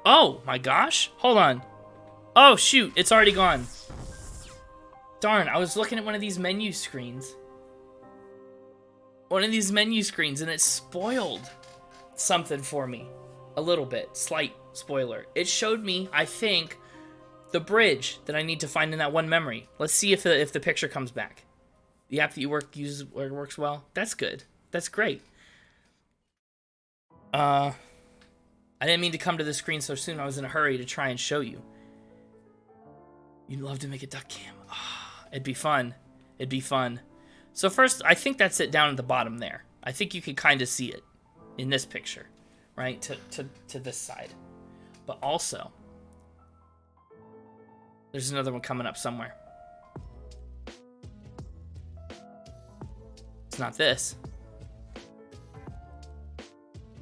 Oh my gosh. Hold on. Oh shoot, it's already gone. Darn, I was looking at one of these menu screens. And it spoiled something for me. A little bit. Slight spoiler. It showed me, I think, the bridge that I need to find in that one memory. Let's see if the picture comes back. The app that you uses works well. That's good. That's great. I didn't mean to come to the screen so soon. I was in a hurry to try and show you. You'd love to make a duck cam. Oh, it'd be fun. It'd be fun. So first, I think that's it down at the bottom there. I think you can kind of see it in this picture, right? To this side. But also, there's another one coming up somewhere. It's not this.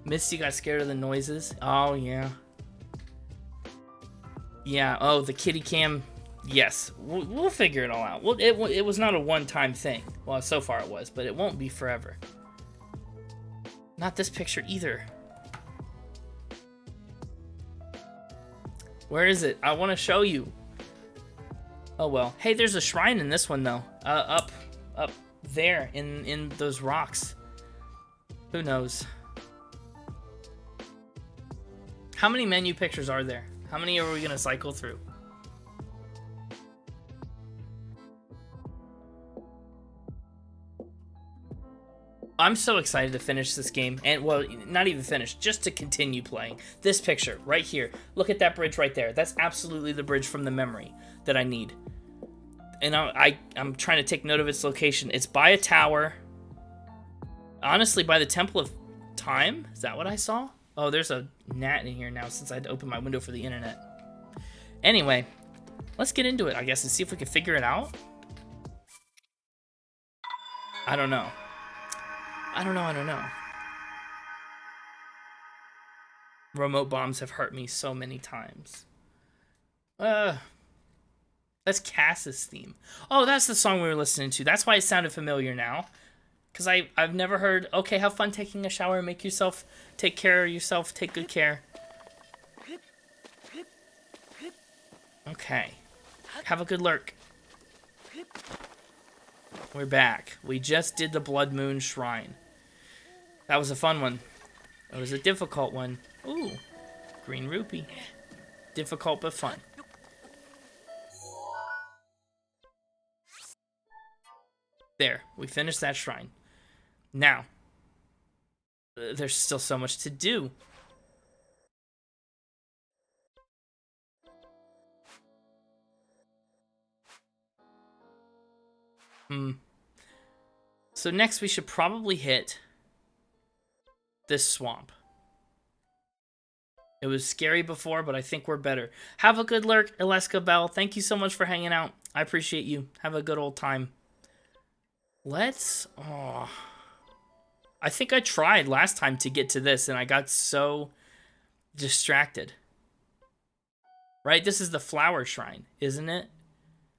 Misty got scared of the noises. Oh, yeah. Yeah, oh, the kitty cam. Yes, we'll figure it all out. Well, it was not a one-time thing. Well, so far it was, but it won't be forever. Not this picture either. Where is it? I want to show you. Oh, well. Hey, there's a shrine in this one, though. Up there in those rocks. Who knows? How many menu pictures are there? How many are we going to cycle through? I'm so excited to finish this game, and well, not even finish, just to continue playing. This picture right here. Look at that bridge right there. That's absolutely the bridge from the memory that I need. And I'm trying to take note of its location. It's by a tower. Honestly, by the Temple of Time? Is that what I saw? Oh, there's a gnat in here now since I had to open my window for the internet. Anyway, let's get into it, I guess, and see if we can figure it out. I don't know. I don't know. Remote bombs have hurt me so many times. That's Cass's theme. Oh, that's the song we were listening to. That's why it sounded familiar now. Because I've never heard, okay, have fun taking a shower, take care of yourself, take good care. Okay. Have a good lurk. We're back. We just did the Blood Moon Shrine. That was a fun one. It was a difficult one. Ooh, green rupee. Difficult but fun. There, we finished that shrine. Now, there's still so much to do. So next we should probably hit this swamp. It was scary before, but I think we're better. Have a good lurk, Eleska Bell. Thank you so much for hanging out. I appreciate you. Have a good old time. I think I tried last time to get to this, and I got so distracted. Right? This is the flower shrine, isn't it?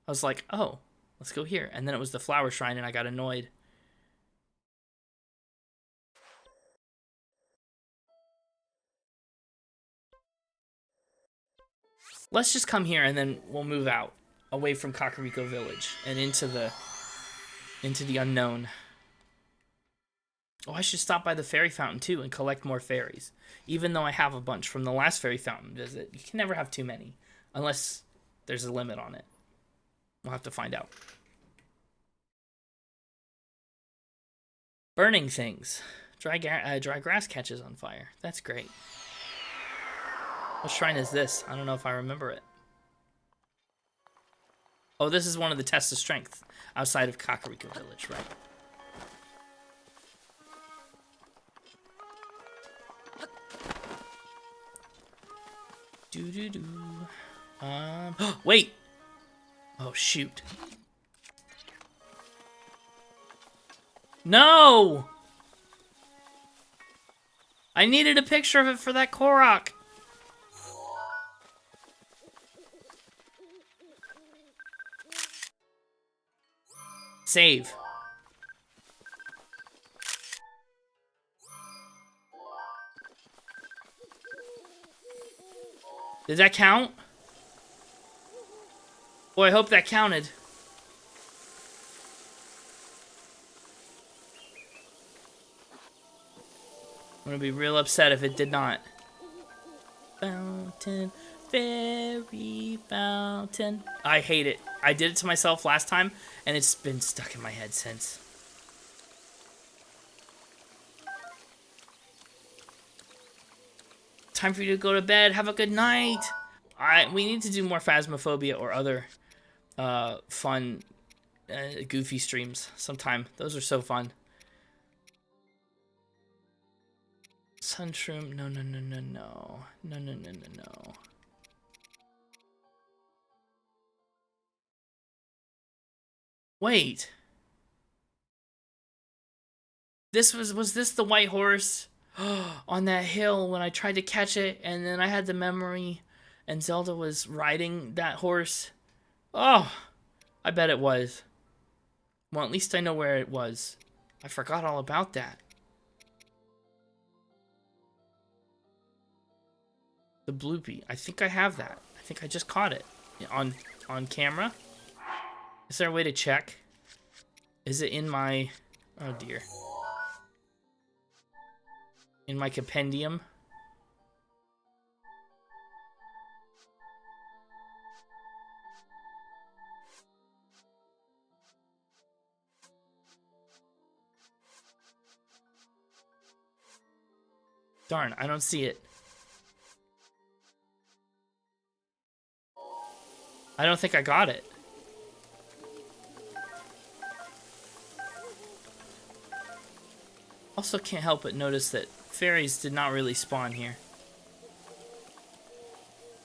I was like, oh, let's go here. And then it was the flower shrine, and I got annoyed. Let's just come here, and then we'll move out, away from Kakariko Village, and into the unknown. Oh, I should stop by the fairy fountain, too, and collect more fairies. Even though I have a bunch from the last fairy fountain visit. You can never have too many, unless there's a limit on it. We'll have to find out. Burning things. Dry grass catches on fire. That's great. What shrine is this? I don't know if I remember it. Oh, this is one of the tests of strength outside of Kakariko Village, right? Do-do-do. Wait! Oh, shoot. No! I needed a picture of it for that Korok. Save. Did that count? Boy, I hope that counted. I'm gonna be real upset if it did not. Fountain, fairy fountain. I hate it. I did it to myself last time, and it's been stuck in my head since. Time for you to go to bed. Have a good night. We need to do more Phasmophobia or other fun, goofy streams sometime. Those are so fun. Sunshroom. No, no, no, no, no. No, no, no, no, no. Wait. Was this the white horse on that hill when I tried to catch it and then I had the memory and Zelda was riding that horse? Oh, I bet it was. Well, at least I know where it was. I forgot all about that. The bloopy. I think I have that. I think I just caught it on camera. Is there a way to check? Is it in my... Oh, dear. In my compendium? Darn, I don't see it. I don't think I got it. Also can't help but notice that fairies did not really spawn here.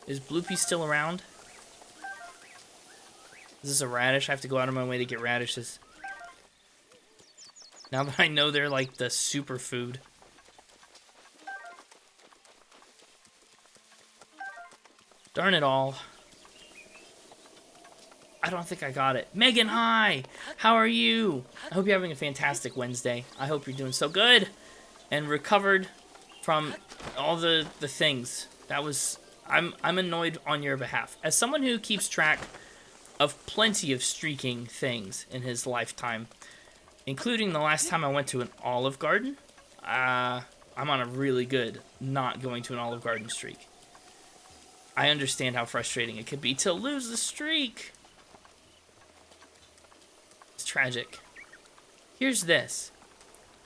Is Bloopy still around? Is this a radish? I have to go out of my way to get radishes. Now that I know they're like the superfood. Darn it all. I don't think I got it. Megan, hi! How are you? I hope you're having a fantastic Wednesday. I hope you're doing so good and recovered from all the things. That was... I'm annoyed on your behalf. As someone who keeps track of plenty of streaking things in his lifetime, including the last time I went to an Olive Garden, I'm on a really good not going to an Olive Garden streak. I understand how frustrating it could be to lose the streak. It's tragic. Here's this.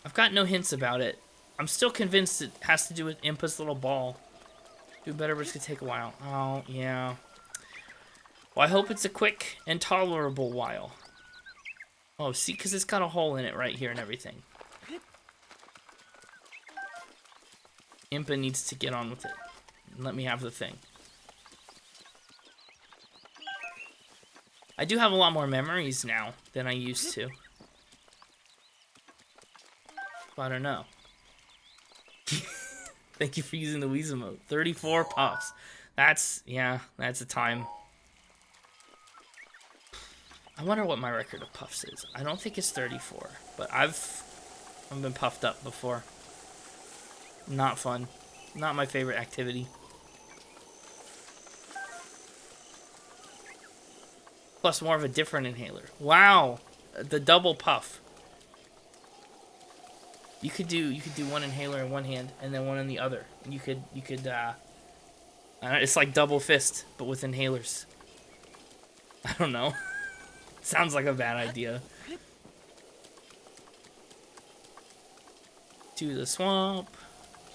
I've got no hints about it. I'm still convinced it has to do with Impa's little ball. Do better, but it's gonna take a while. Oh, yeah. Well, I hope it's a quick and tolerable while. Oh, see, because it's got a hole in it right here and everything. Impa needs to get on with it. And let me have the thing. I do have a lot more memories now than I used to. I don't know. Thank you for using the Wheeze emote. 34 puffs. That's a time. I wonder what my record of puffs is. I don't think it's 34, but I've been puffed up before. Not fun. Not my favorite activity. Plus more of a different inhaler. Wow, the double puff. You could do one inhaler in one hand and then one in the other. You could it's like double fist but with inhalers. I don't know. Sounds like a bad idea. To the swamp,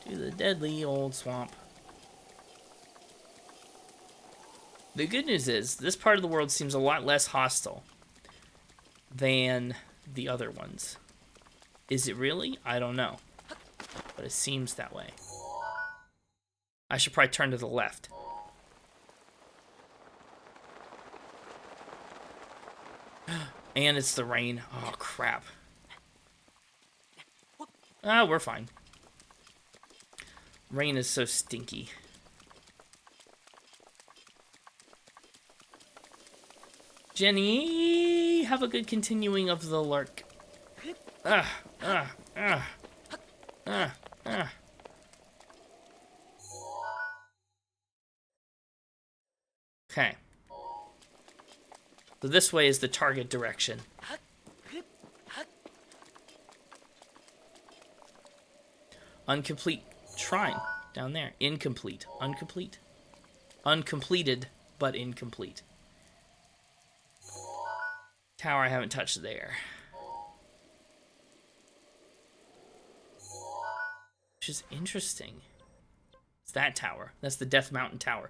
to the deadly old swamp. The good news is, this part of the world seems a lot less hostile than the other ones. Is it really? I don't know. But it seems that way. I should probably turn to the left. And it's the rain. Oh, crap. Ah, we're fine. Rain is so stinky. Jenny, have a good continuing of the lark. Okay. So this way is the target direction. Incomplete shrine down there. Incomplete. Incomplete. Uncompleted, but incomplete. Tower I haven't touched there. Which is interesting. It's that tower. That's the Death Mountain Tower.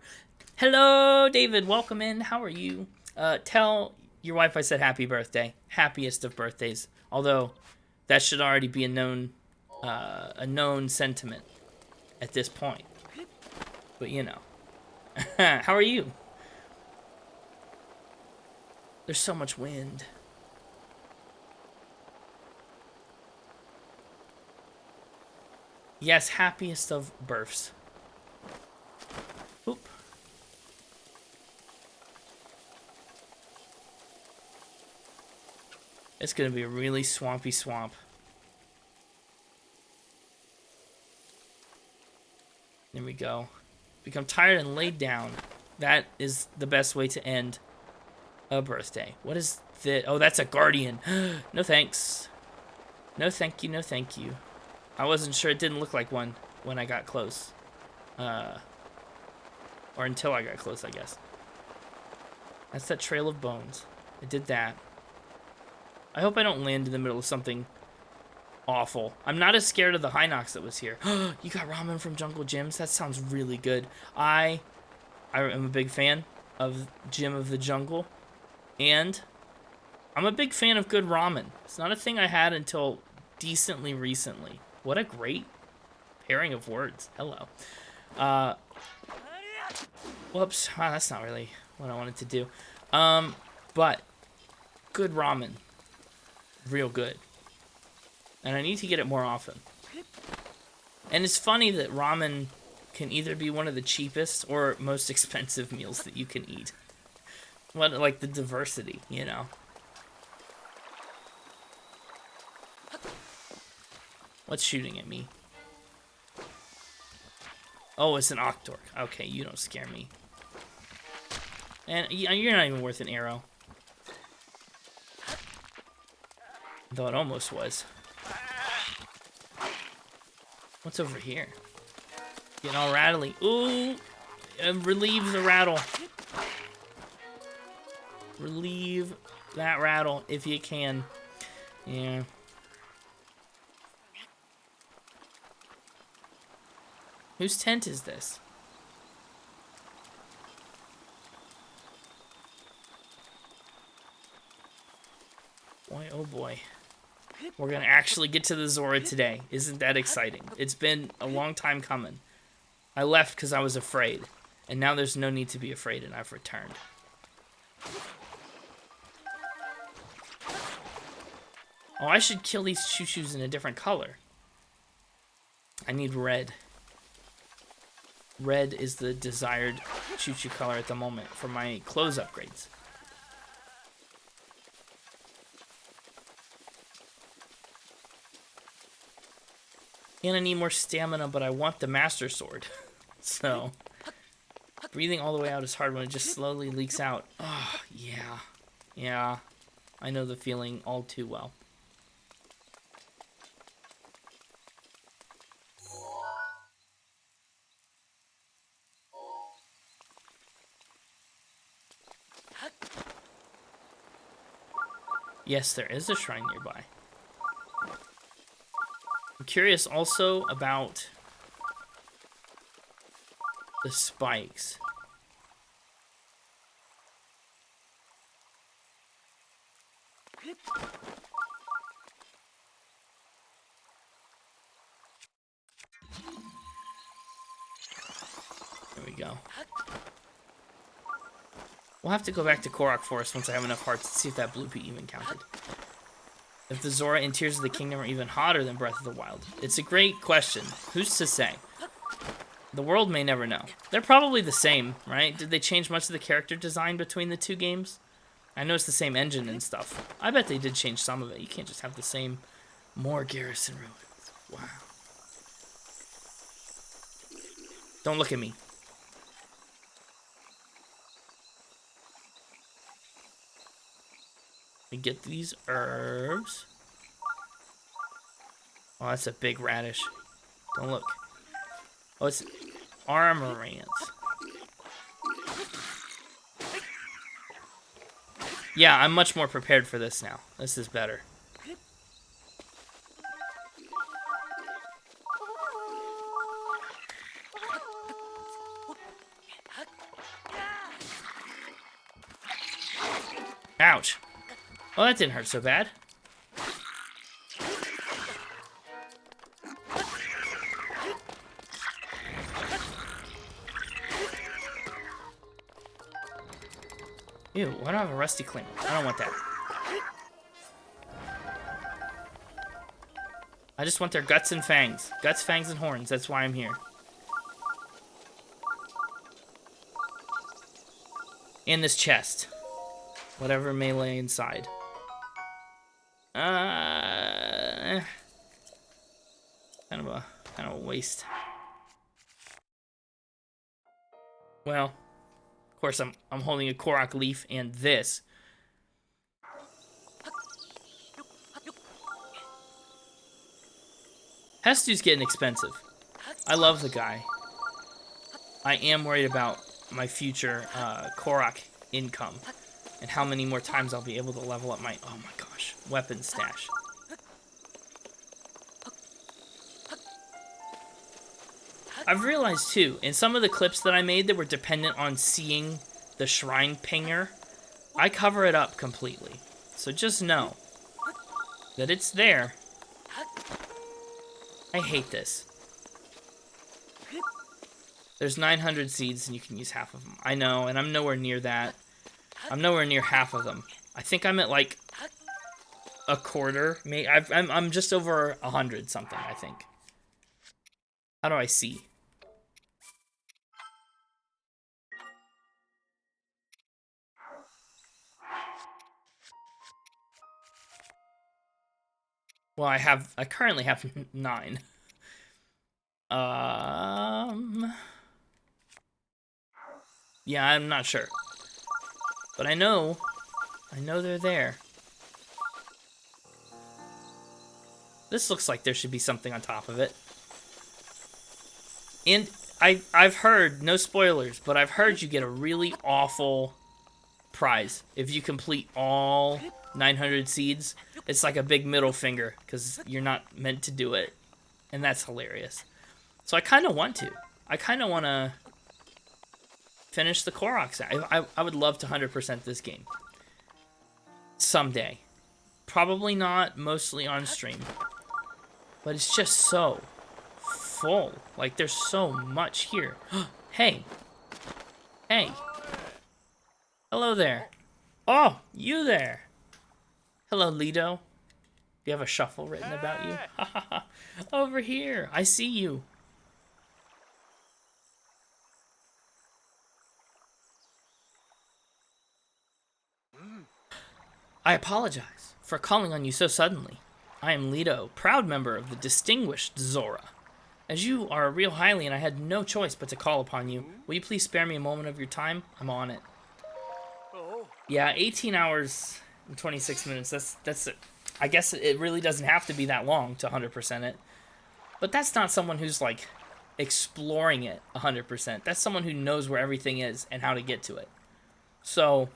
Hello, David. Welcome in. How are you? Tell your wife I said happy birthday. Happiest of birthdays. Although, that should already be a known sentiment at this point. But, you know. How are you? There's so much wind. Yes, happiest of births. Oop. It's gonna be a really swampy swamp. There we go. Become tired and laid down. That is the best way to end a birthday. What is this? Oh, that's a guardian. No thanks. No thank you, no thank you. I wasn't sure. It didn't look like one when I got close. Or until I got close, I guess. That's that trail of bones. I did that. I hope I don't land in the middle of something awful. I'm not as scared of the Hinox that was here. You got ramen from Jungle Gyms? That sounds really good. I am a big fan of Gym of the Jungle. And I'm a big fan of good ramen. It's not a thing I had until decently recently. What a great pairing of words. Hello. Whoops. Wow, that's not really what I wanted to do. But good ramen. Real good. And I need to get it more often. And it's funny that ramen can either be one of the cheapest or most expensive meals that you can eat. What, like the diversity, you know? What's shooting at me? Oh, it's an Octork. Okay, you don't scare me. And you're not even worth an arrow. Though it almost was. What's over here? Getting all rattly. Ooh! Relieve the rattle. Relieve that rattle if you can. Yeah. Whose tent is this? Boy, oh boy. We're gonna actually get to the Zora today. Isn't that exciting? It's been a long time coming. I left because I was afraid. And now there's no need to be afraid, and I've returned. Oh, I should kill these choo-choos in a different color. I need red. Red is the desired choo-choo color at the moment for my clothes upgrades. And I need more stamina, but I want the Master Sword. So, breathing all the way out is hard when it just slowly leaks out. Oh, yeah. Yeah. I know the feeling all too well. Yes, there is a shrine nearby. I'm curious also about the spikes. There we go. We'll have to go back to Korok Forest once I have enough hearts to see if that blue pea even counted. If the Zora in Tears of the Kingdom are even hotter than Breath of the Wild. It's a great question. Who's to say? The world may never know. They're probably the same, right? Did they change much of the character design between the two games? I know it's the same engine and stuff. I bet they did change some of it. You can't just have the same more Garrison Ruins. Wow. Don't look at me. me get these herbs. Oh, that's a big radish. Don't look. Oh, it's Amaranth. Yeah, I'm much more prepared for this now. This is better. Ouch. Well, that didn't hurt so bad. Ew, why do I have a rusty claymore? I don't want that. I just want their guts and fangs. Guts, fangs, and horns. That's why I'm here. And this chest. Whatever may lay inside. Kind of a waste. Well, of course I'm holding a Korok leaf and this. Hestu's getting expensive. I love the guy. I am worried about my future Korok income and how many more times I'll be able to level up my, oh my gosh, weapon stash. I've realized too, in some of the clips that I made that were dependent on seeing the shrine pinger, I cover it up completely. So just know that it's there. I hate this. There's 900 seeds and you can use half of them. I know, and I'm nowhere near that. I'm nowhere near half of them. I think I'm at like a quarter. I'm just over 100 something, I think. How do I see? Well, I currently have 9. Yeah, I'm not sure. But I know they're there. This looks like there should be something on top of it. And I've heard, no spoilers, but I've heard you get a really awful prize if you complete all 900 seeds. It's like a big middle finger because you're not meant to do it, and that's hilarious. So I kind of want to. I kind of want to finish the Koroks. I would love to 100% this game someday. Probably not mostly on stream, but it's just so full. Like there's so much here. Hey. Hey. Hello there. Oh, you there. Hello, Lido. You have a shuffle written about you? Over here. I see you. I apologize for calling on you so suddenly. I am Lido, proud member of the distinguished Zora. As you are a real Hylian, I had no choice but to call upon you. Will you please spare me a moment of your time? I'm on it. Yeah, 18 hours and 26 minutes. That's it. I guess it really doesn't have to be that long to 100% it. But that's not someone who's like exploring it 100%. That's someone who knows where everything is and how to get to it. So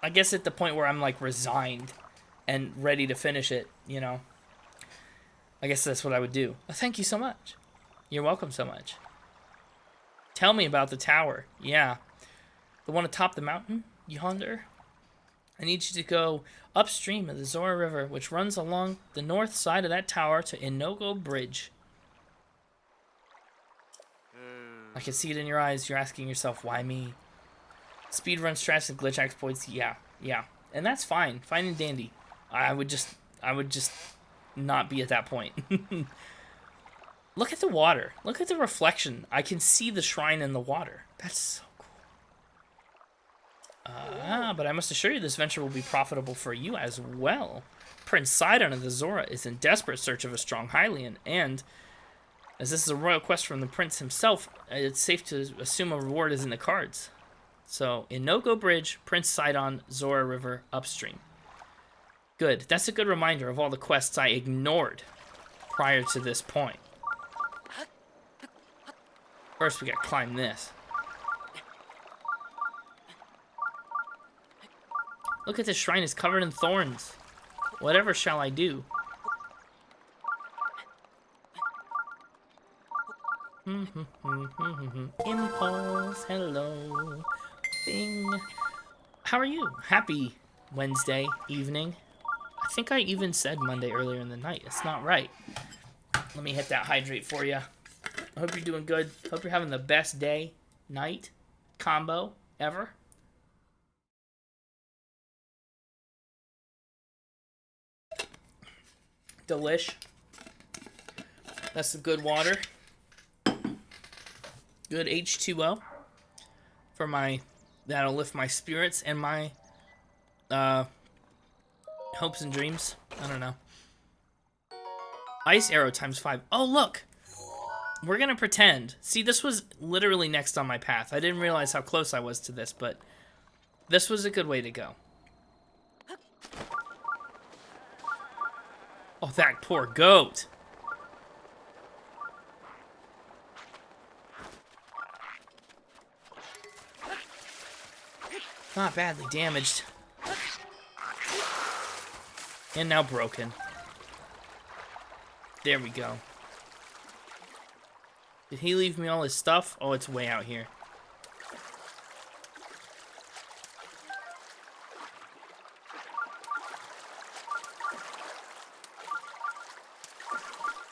I guess at the point where I'm like resigned and ready to finish it, you know, I guess that's what I would do. Thank you so much. You're welcome so much. Tell me about the tower. Yeah. The one atop the mountain yonder? I need you to go upstream of the Zora River, which runs along the north side of that tower to Inogo Bridge. I can see it in your eyes. You're asking yourself, why me? Speedrun strats and glitch exploits, yeah. And that's fine. Fine and dandy. I would just not be at that point. Look at the water. Look at the reflection. I can see the shrine in the water. That's so cool. But I must assure you this venture will be profitable for you as well. Prince Sidon of the Zora is in desperate search of a strong Hylian, and as this is a royal quest from the prince himself, it's safe to assume a reward is in the cards. So, Inogo Bridge, Prince Sidon, Zora River, upstream. Good. That's a good reminder of all the quests I ignored prior to this point. First, we gotta climb this. Look at this shrine, it's covered in thorns. Whatever shall I do? Impulse, hello. Bing. How are you? Happy Wednesday evening. I think I even said Monday earlier in the night. It's not right. Let me hit that hydrate for you. I hope you're doing good. Hope you're having the best day, night, combo ever. Delish. That's some good water. Good H2O for my, that'll lift my spirits and my hopes and dreams. I don't know. Ice arrow times 5. Oh, look. We're gonna pretend. See, this was literally next on my path. I didn't realize how close I was to this, but this was a good way to go. Oh, that poor goat. Not badly damaged. And now broken. There we go. Did he leave me all his stuff? Oh, it's way out here.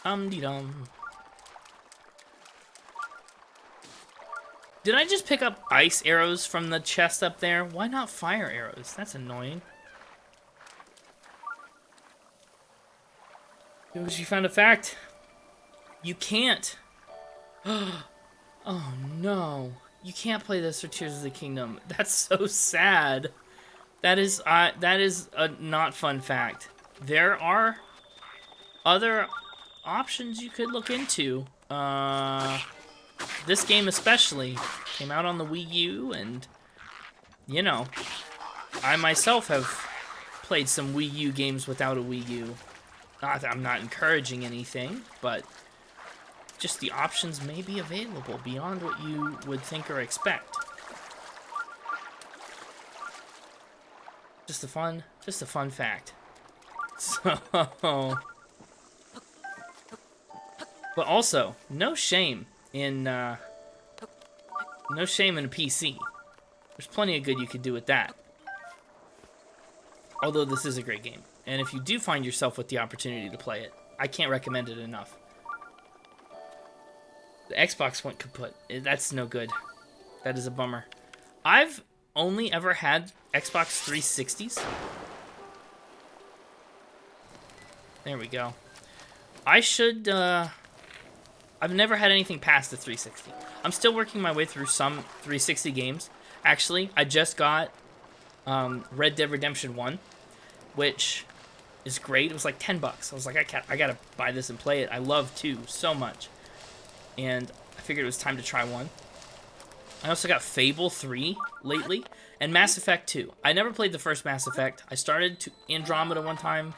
Dum-de-dum. Did I just pick up ice arrows from the chest up there? Why not fire arrows? That's annoying. Because you found a fact. You can't. Oh no. You can't play this for Tears of the Kingdom. That's so sad. That is a not fun fact. There are other options you could look into. This game especially came out on the Wii U, and you know, I myself have played some Wii U games without a Wii U. Not that I'm not encouraging anything, but just the options may be available beyond what you would think or expect. Just a fun fact. So, but also, no shame in a PC. There's plenty of good you could do with that. Although this is a great game. And if you do find yourself with the opportunity to play it, I can't recommend it enough. The Xbox went kaput. That's no good. That is a bummer. I've only ever had Xbox 360s. There we go. I should, I've never had anything past the 360. I'm still working my way through some 360 games. Actually, I just got Red Dead Redemption 1, which is great. It was like $10. I was like, I gotta buy this and play it. I love 2 so much. And I figured it was time to try 1. I also got Fable 3 lately, and Mass Effect 2. I never played the first Mass Effect. I started Andromeda one time.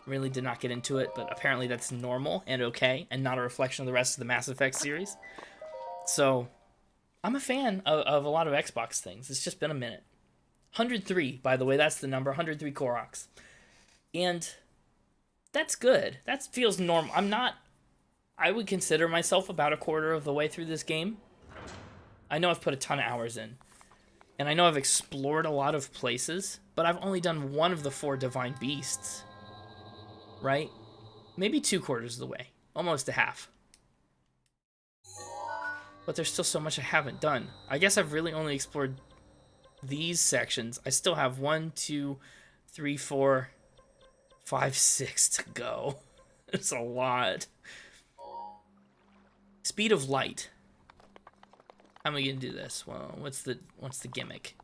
Really did not get into it, but apparently that's normal and okay, and not a reflection of the rest of the Mass Effect series. So, I'm a fan of a lot of Xbox things. It's just been a minute. 103, by the way, that's the number. 103 Koroks. And that's good. That feels normal. I would consider myself about a quarter of the way through this game. I know I've put a ton of hours in. And I know I've explored a lot of places, but I've only done one of the 4 Divine Beasts. Right? Maybe 2/4 of the way. Almost a half. But there's still so much I haven't done. I guess I've really only explored these sections. I still have 1, 2, 3, 4, 5, 6 to go. It's a lot. Speed of light. How am I gonna do this? Well, what's the gimmick?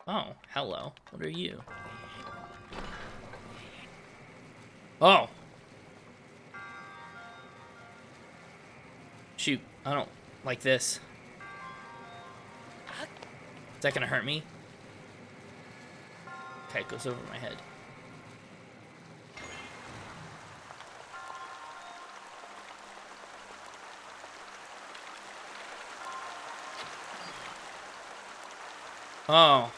Oh, hello. What are you? Oh. Shoot, I don't like this. Is that gonna hurt me? Okay, it goes over my head. Oh.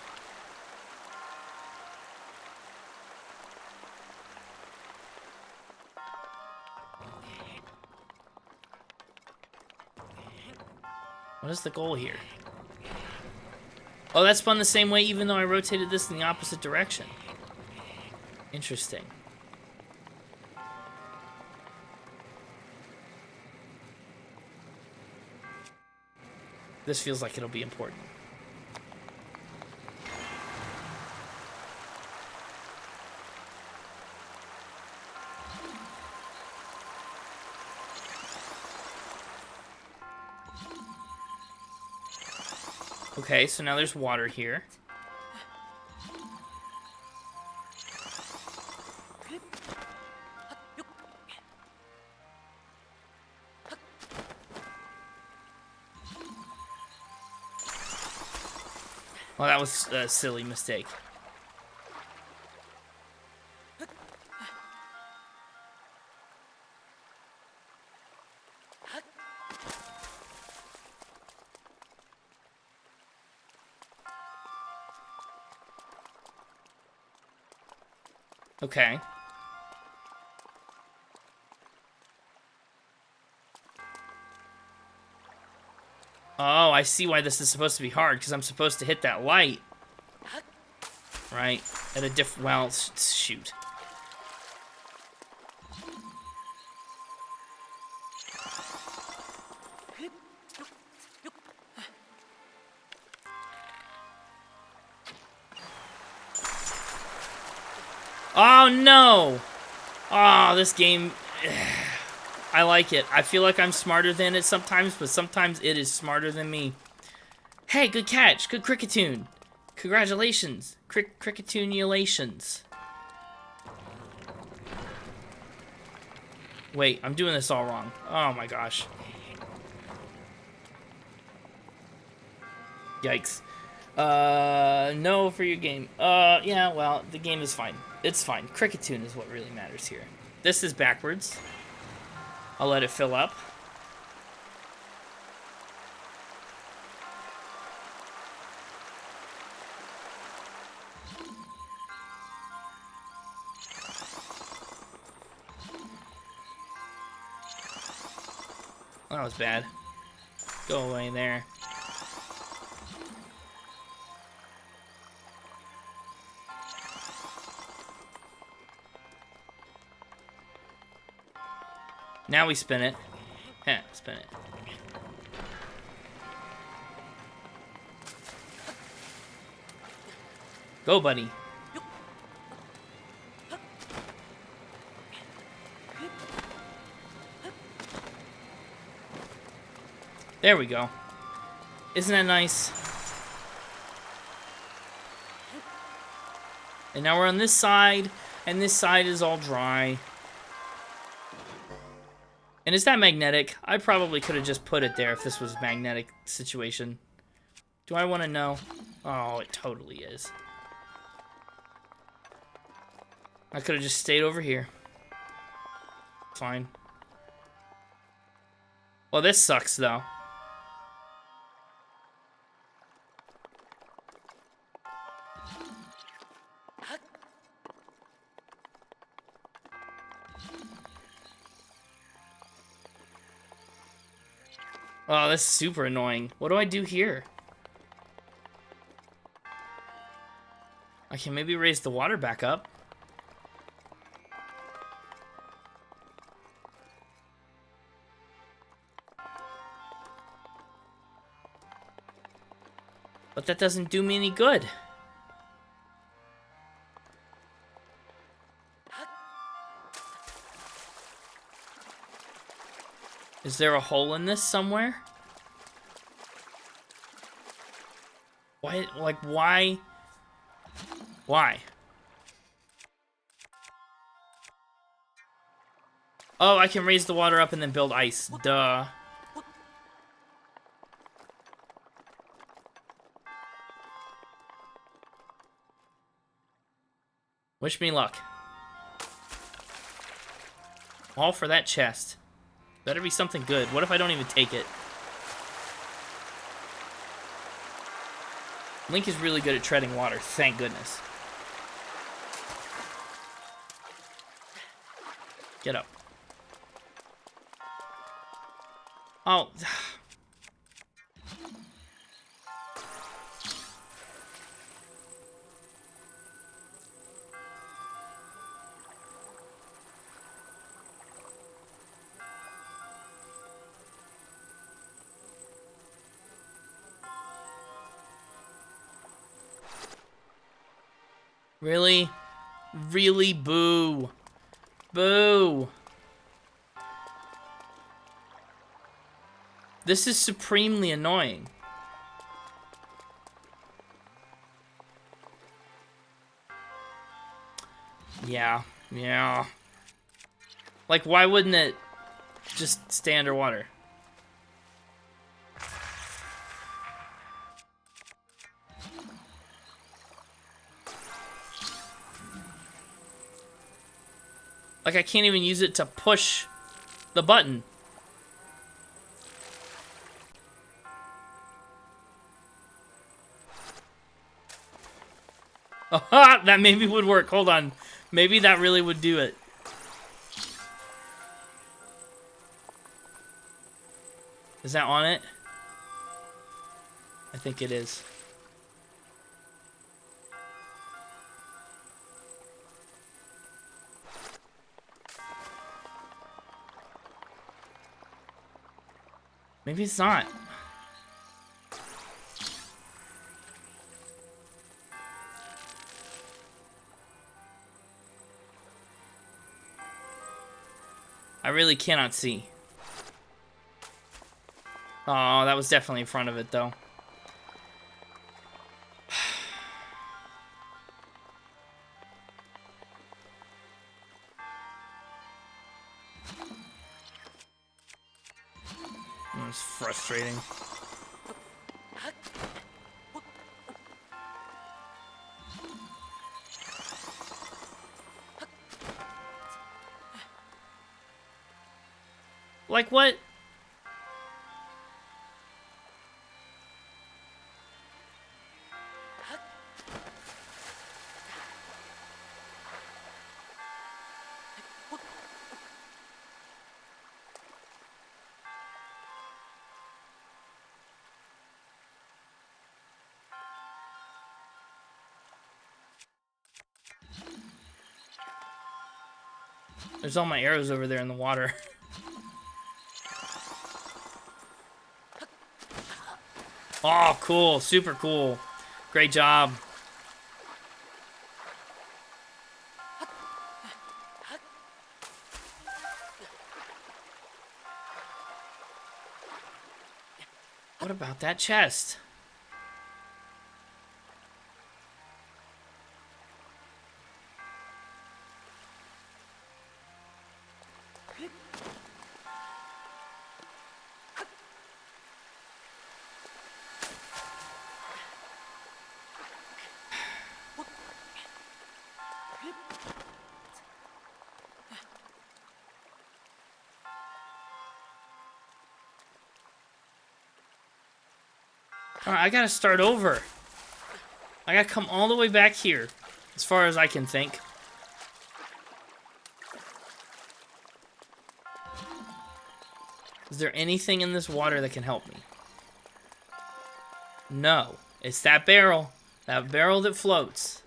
What is the goal here? Oh, that spun the same way even though I rotated this in the opposite direction. Interesting. This feels like it'll be important. Okay, so now there's water here. Well, that was a silly mistake. Okay. Oh, I see why this is supposed to be hard, because I'm supposed to hit that light. Right? At a different... Well, shoot. Oh, no! Oh, this game... I like it. I feel like I'm smarter than it sometimes, but sometimes it is smarter than me. Hey, good catch. Good Kricketune. Congratulations. Kricketune-ulations. Wait, I'm doing this all wrong. Oh my gosh. Yikes. No for your game. Yeah, well, the game is fine. It's fine. Kricketune is what really matters here. This is backwards. I'll let it fill up. That was bad. Go away there. Now we spin it. Heh, spin it. Go, buddy. There we go. Isn't that nice? And now we're on this side, and this side is all dry. And is that magnetic? I probably could have just put it there if this was a magnetic situation. Do I want to know? Oh, it totally is. I could have just stayed over here. Fine. Well, this sucks, though. Oh, that's super annoying. What do I do here? I can maybe raise the water back up. But that doesn't do me any good. Is there a hole in this somewhere? Why, like, why? Why? Oh, I can raise the water up and then build ice. Duh. Wish me luck. All for that chest. Better be something good. What if I don't even take it? Link is really good at treading water, thank goodness. Get up. Oh. Really? Really? Boo. Boo. This is supremely annoying. Yeah. Yeah. Like, why wouldn't it just stay underwater? Like, I can't even use it to push the button. Aha! That maybe would work. Hold on. Maybe that really would do it. Is that on it? I think it is. Maybe it's not. I really cannot see. Oh, that was definitely in front of it, though. It's frustrating. Like what? There's all my arrows over there in the water. Oh, cool. Super cool. Great job. What about that chest? Alright, I gotta start over. I gotta come all the way back here, as far as I can think. Is there anything in this water that can help me? No. It's that barrel. That barrel that floats.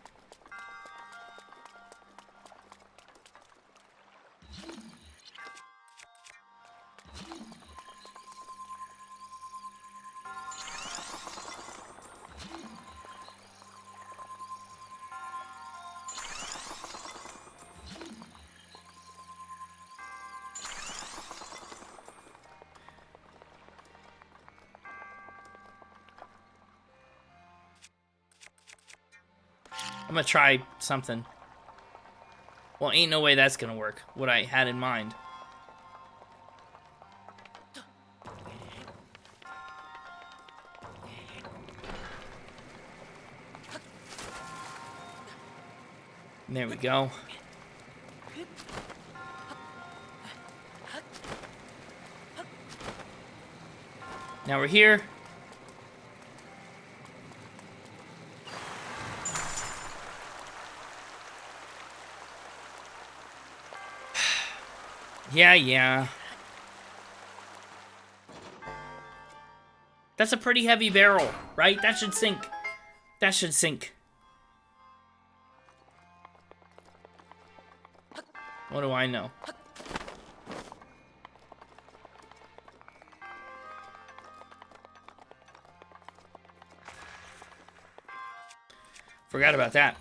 I'm gonna try something. Well, ain't no way that's gonna work. What I had in mind. There we go. Now we're here. Yeah. That's a pretty heavy barrel, right? That should sink. That should sink. What do I know? Forgot about that.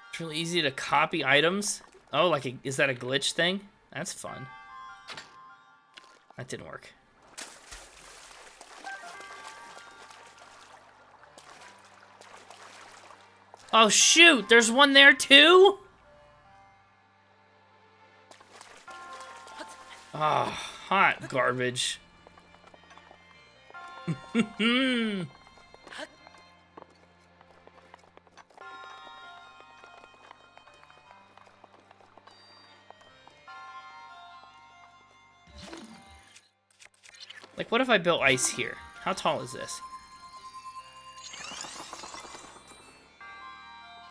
It's really easy to copy items. Oh, like is that a glitch thing? That's fun. That didn't work. Oh shoot, there's one there too? Oh, hot garbage. Like, what if I built ice here? How tall is this?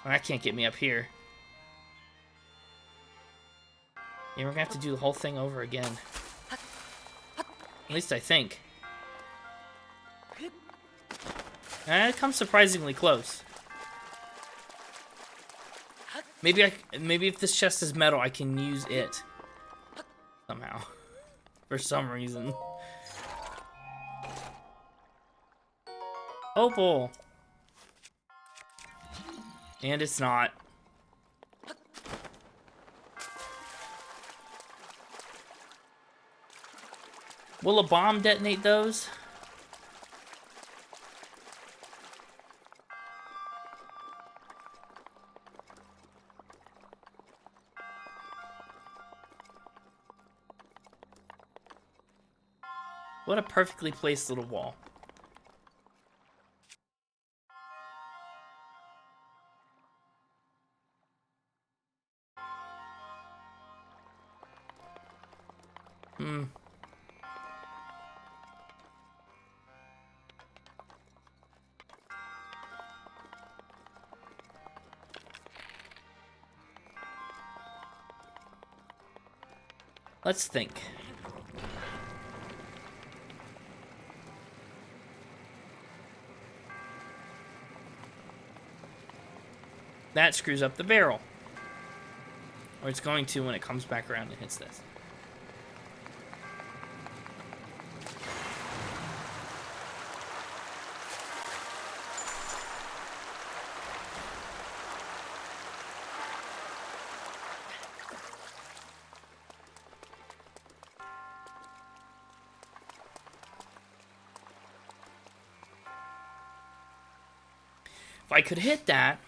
Well, that can't get me up here. Yeah, we're gonna have to do the whole thing over again. At least I think. It comes surprisingly close. Maybe if this chest is metal, I can use it somehow. For some reason. Opal. And it's not. Will a bomb detonate those? What a perfectly placed little wall. Let's think. That screws up the barrel. Or it's going to when it comes back around and hits this. If I could hit that...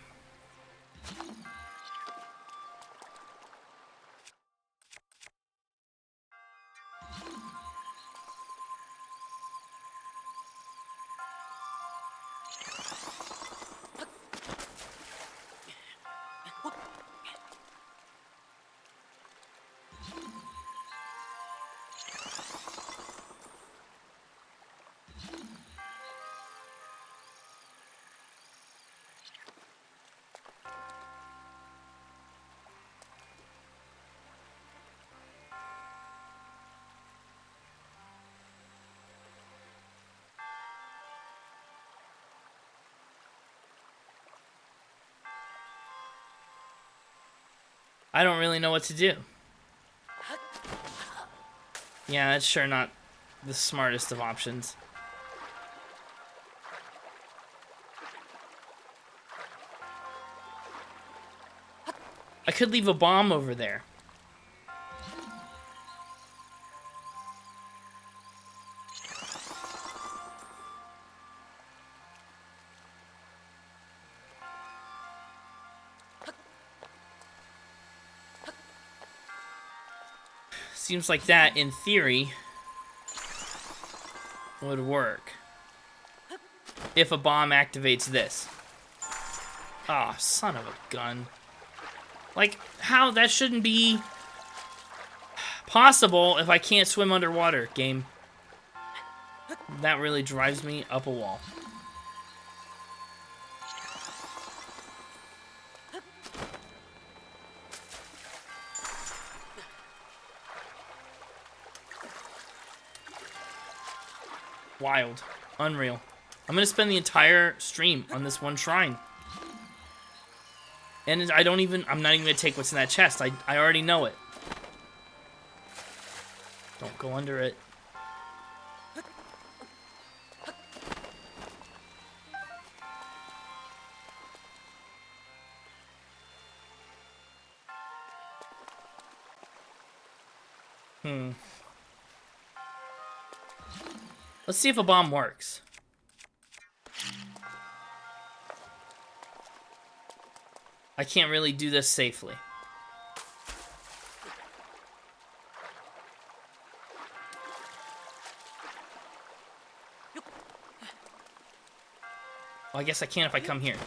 I don't really know what to do. Yeah, that's sure not the smartest of options. I could leave a bomb over there. Seems like that, in theory, would work if a bomb activates this. Oh, son of a gun. Like, how? That shouldn't be possible if I can't swim underwater, game. That really drives me up a wall. Wild. Unreal. I'm gonna spend the entire stream on this one shrine. And I'm not even gonna take what's in that chest. I already know it. Don't go under it. Let's see if a bomb works. I can't really do this safely. Well, I guess I can if I come here.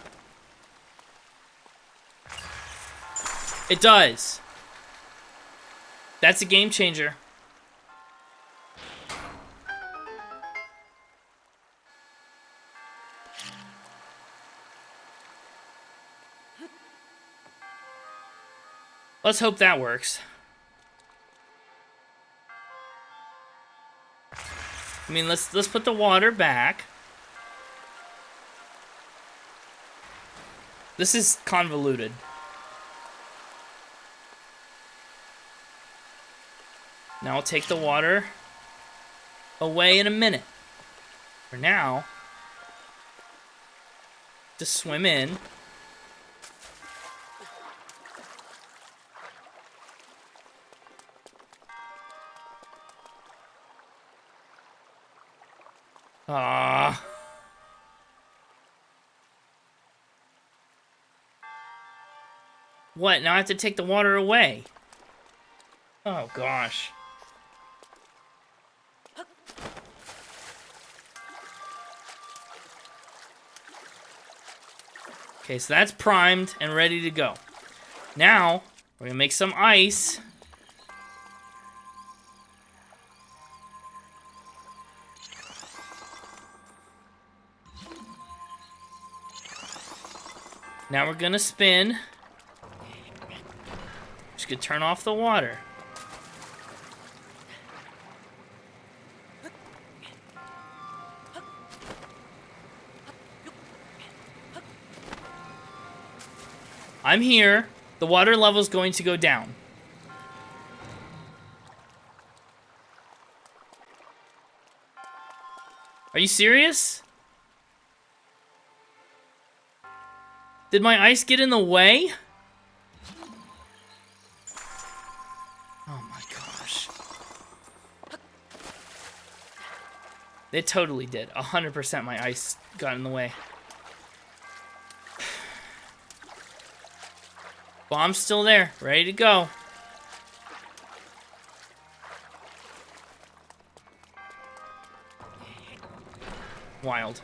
It does. That's a game changer. Let's hope that works. I mean, let's put the water back. This is convoluted. Now I'll take the water away in a minute. For now, just swim in. Ah. What? Now I have to take the water away. Oh gosh. Okay, so that's primed and ready to go. Now, we're gonna make some ice. Now we're gonna spin. Just gonna turn off the water. I'm here. The water level's going to go down. Are you serious? Did my ice get in the way? Oh my gosh. It totally did. 100% my ice got in the way. Bomb's still there, ready to go. Wild.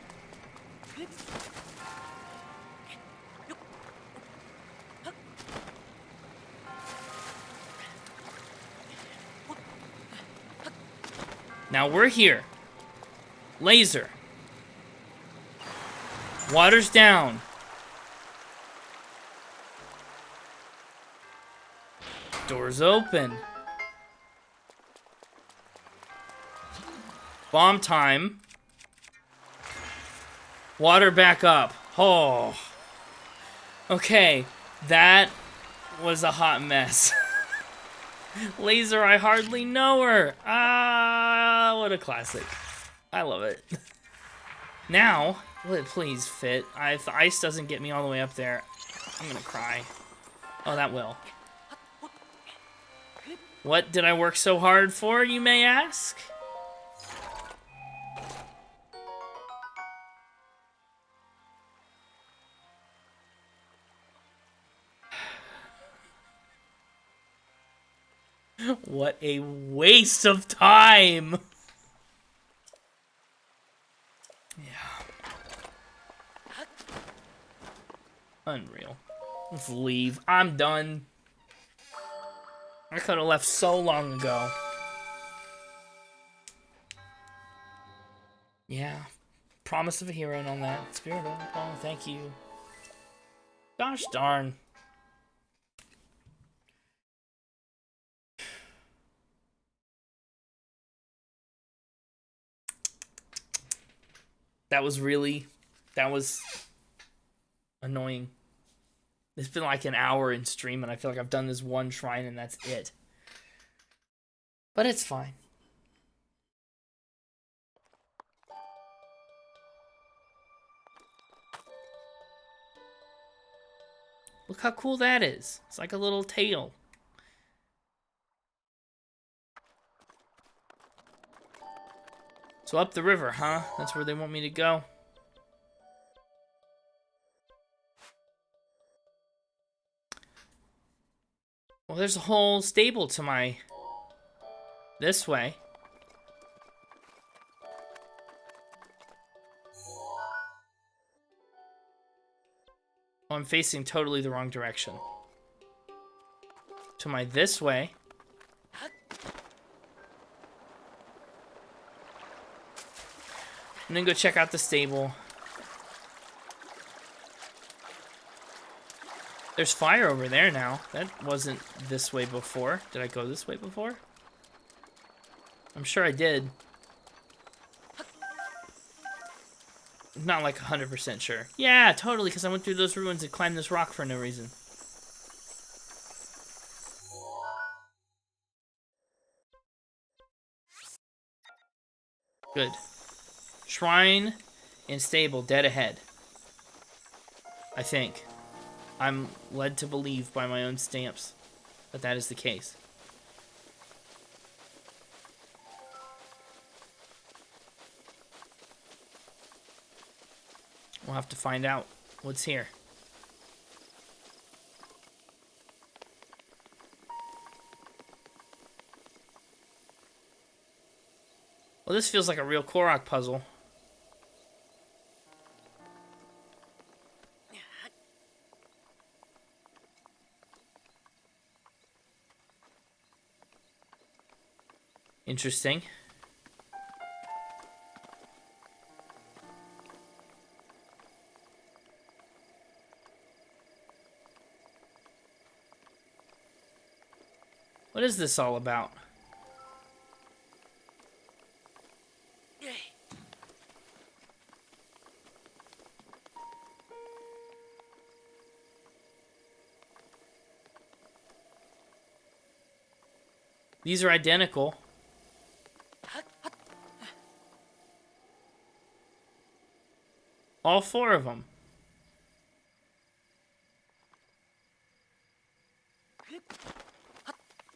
Now we're here. Laser. Water's down. Doors open. Bomb time. Water back up. Oh. Okay, that was a hot mess. Laser, I hardly know her. Ah, what a classic. I love it. Now, will it please fit? If the ice doesn't get me all the way up there, I'm gonna cry. Oh, that will. What did I work so hard for, you may ask? What a waste of time! Unreal. Let's leave. I'm done. I could have left so long ago. Yeah. Promise of a hero and on that. Spirit of oh, thank you. Gosh darn. That was annoying. It's been like an hour in stream and I feel like I've done this one shrine and that's it. But it's fine. Look how cool that is. It's like a little tail. So up the river, huh? That's where they want me to go. Well, there's a whole stable to my... this way. Oh, I'm facing totally the wrong direction. To my this way. And then go check out the stable. There's fire over there now. That wasn't this way before. Did I go this way before? I'm sure I did. I'm not like 100% sure. Yeah, totally, because I went through those ruins and climbed this rock for no reason. Good. Shrine and stable dead ahead. I think. I'm led to believe by my own stamps that that is the case. We'll have to find out what's here. Well, this feels like a real Korok puzzle. Interesting. What is this all about? These are identical. All four of them.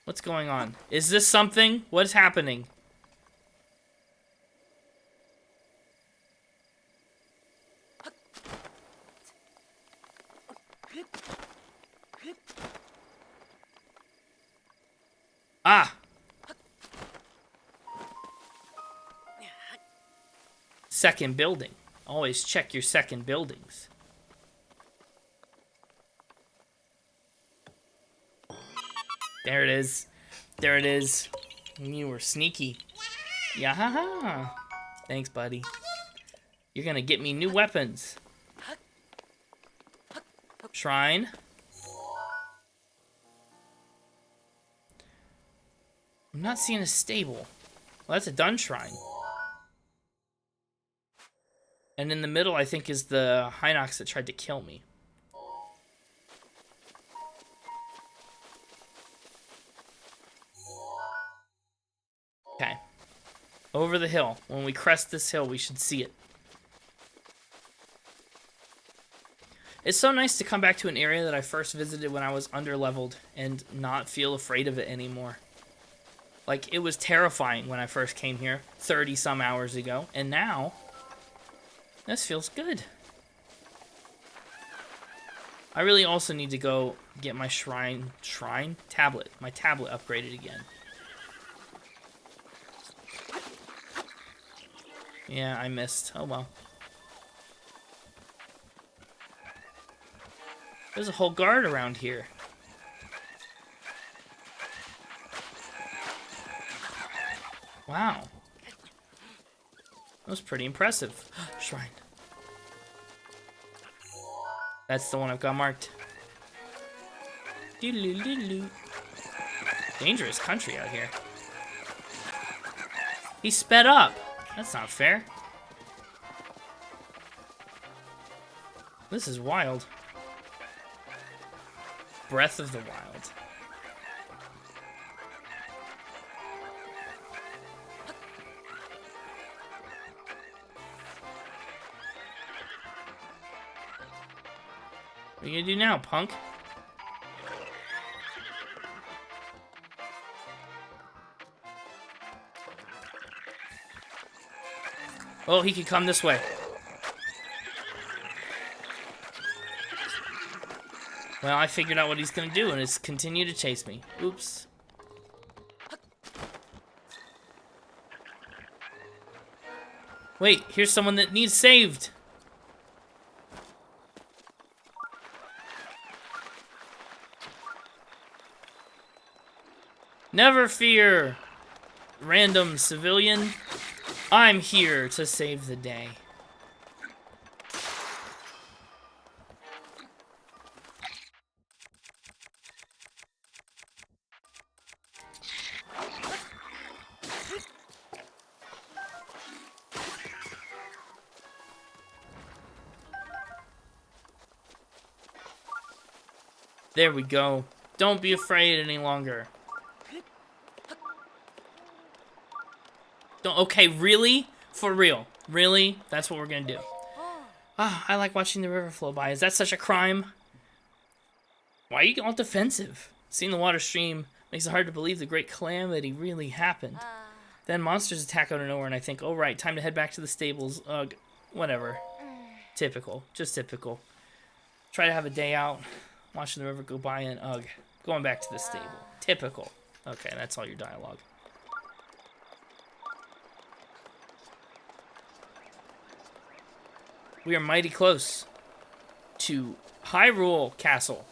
What's going on? Is this something? What's happening? Ah! Second building. Always check your second buildings. There it is. There it is. You were sneaky. Yeah. Thanks, buddy. You're gonna get me new weapons. Shrine. I'm not seeing a stable. Well, that's a dun shrine. And in the middle, I think, is the Hinox that tried to kill me. Okay. Over the hill. When we crest this hill, we should see it. It's so nice to come back to an area that I first visited when I was underleveled and not feel afraid of it anymore. Like, it was terrifying when I first came here 30-some hours ago, and now... this feels good. I really also need to go get my tablet. My tablet upgraded again. Yeah, I missed. Oh well. There's a whole guard around here. Wow. That was pretty impressive. Shrine. That's the one I've got marked. Doodaloo-doodaloo. Dangerous country out here. He sped up. That's not fair. This is wild. Breath of the Wild. What are you gonna do now, punk? Oh, he could come this way. Well, I figured out what he's gonna do, and it's continue to chase me. Oops. Wait, here's someone that needs saved. Never fear, random civilian. I'm here to save the day. There we go. Don't be afraid any longer. Don't, okay, really? For real? Really? That's what we're gonna do. Ah, I like watching the river flow by. Is that such a crime? Why are you all defensive? Seeing the water stream makes it hard to believe the great calamity really happened. Then monsters attack out of nowhere, and I think, oh right, time to head back to the stables. Ugh, whatever. Typical. Just typical. Try to have a day out, watching the river go by, and ugh, going back to the stable. Typical. Okay, that's all your dialogue. We are mighty close to Hyrule Castle.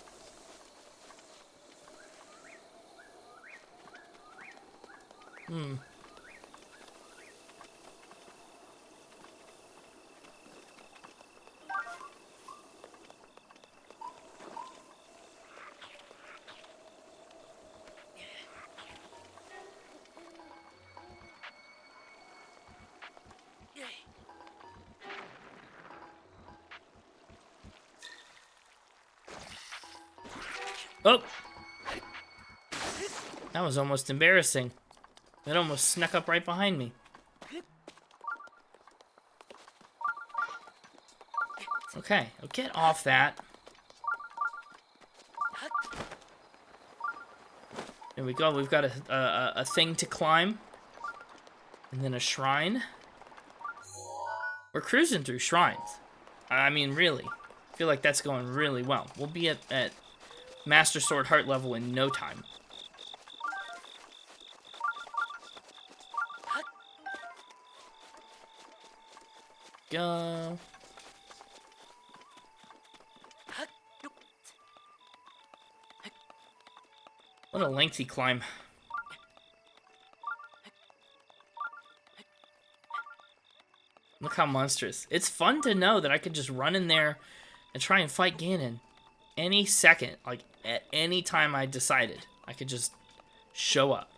Oh! That was almost embarrassing. It almost snuck up right behind me. Okay, I'll get off that. There we go, we've got a thing to climb. And then a shrine. We're cruising through shrines. I mean, really. I feel like that's going really well. We'll be at Master Sword Heart level in no time. Go. What a lengthy climb. Look how monstrous. It's fun to know that I could just run in there and try and fight Ganon any second. Like, at any time I decided. I could just show up.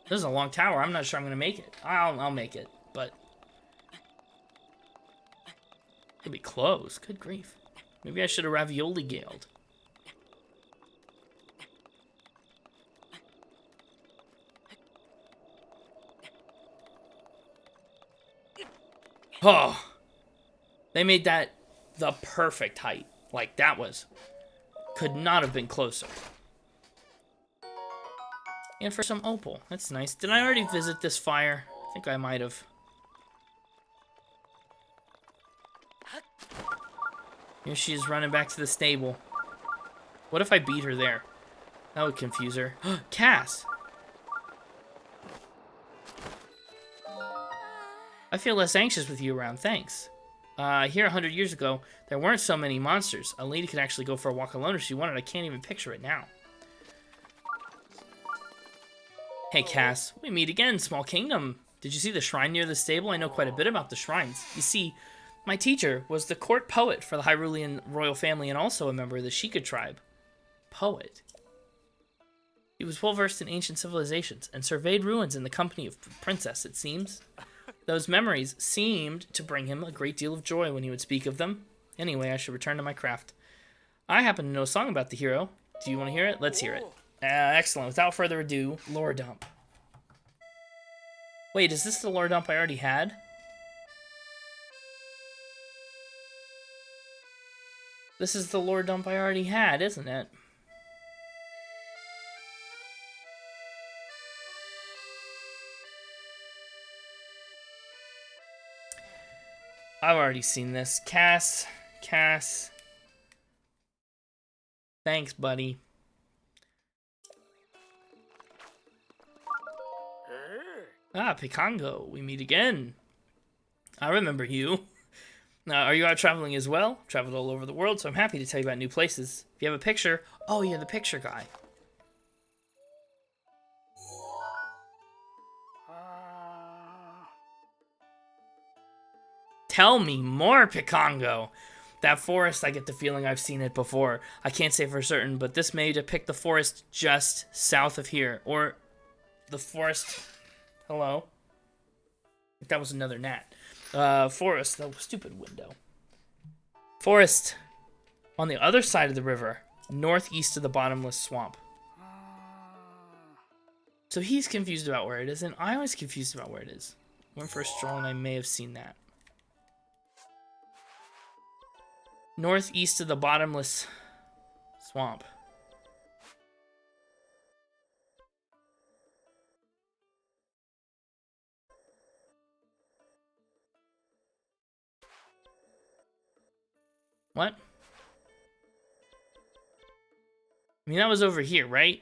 This is a long tower. I'm not sure I'm going to make it. I'll make it, but it'll be close. Good grief. Maybe I should have ravioli galed. Oh, they made that the perfect height. Like, that could not have been closer. And for some opal. That's nice. Did I already visit this fire? I think I might have. Here she is running back to the stable. What if I beat her there? That would confuse her. Cass! I feel less anxious with you around, thanks. Here 100 years ago, there weren't so many monsters. A lady could actually go for a walk alone if she wanted. I can't even picture it now. Hey, Cass. We meet again, Small Kingdom. Did you see the shrine near the stable? I know quite a bit about the shrines. You see, my teacher was the court poet for the Hyrulean royal family and also a member of the Sheikah tribe. Poet? He was well versed in ancient civilizations and surveyed ruins in the company of the princess, it seems. Those memories seemed to bring him a great deal of joy when he would speak of them. Anyway, I should return to my craft. I happen to know a song about the hero. Do you want to hear it? Let's hear it. Excellent. Without further ado, lore dump. Wait, is this the lore dump I already had? This is the lore dump I already had, isn't it? I've already seen this. Cass. Thanks, buddy. Ah, Pikango, we meet again. I remember you. Are you out traveling as well? Traveled all over the world, so I'm happy to tell you about new places. If you have a picture... Oh, you're the picture guy. Tell me more, Pikango. That forest, I get the feeling I've seen it before. I can't say for certain, but this may depict the forest just south of here. Or the forest... Hello? That was another gnat. Forest, the stupid window. Forest on the other side of the river, northeast of the bottomless swamp. So he's confused about where it is, and I was confused about where it is. Went for a stroll, and I may have seen that. Northeast of the bottomless swamp. What? I mean, that was over here, right?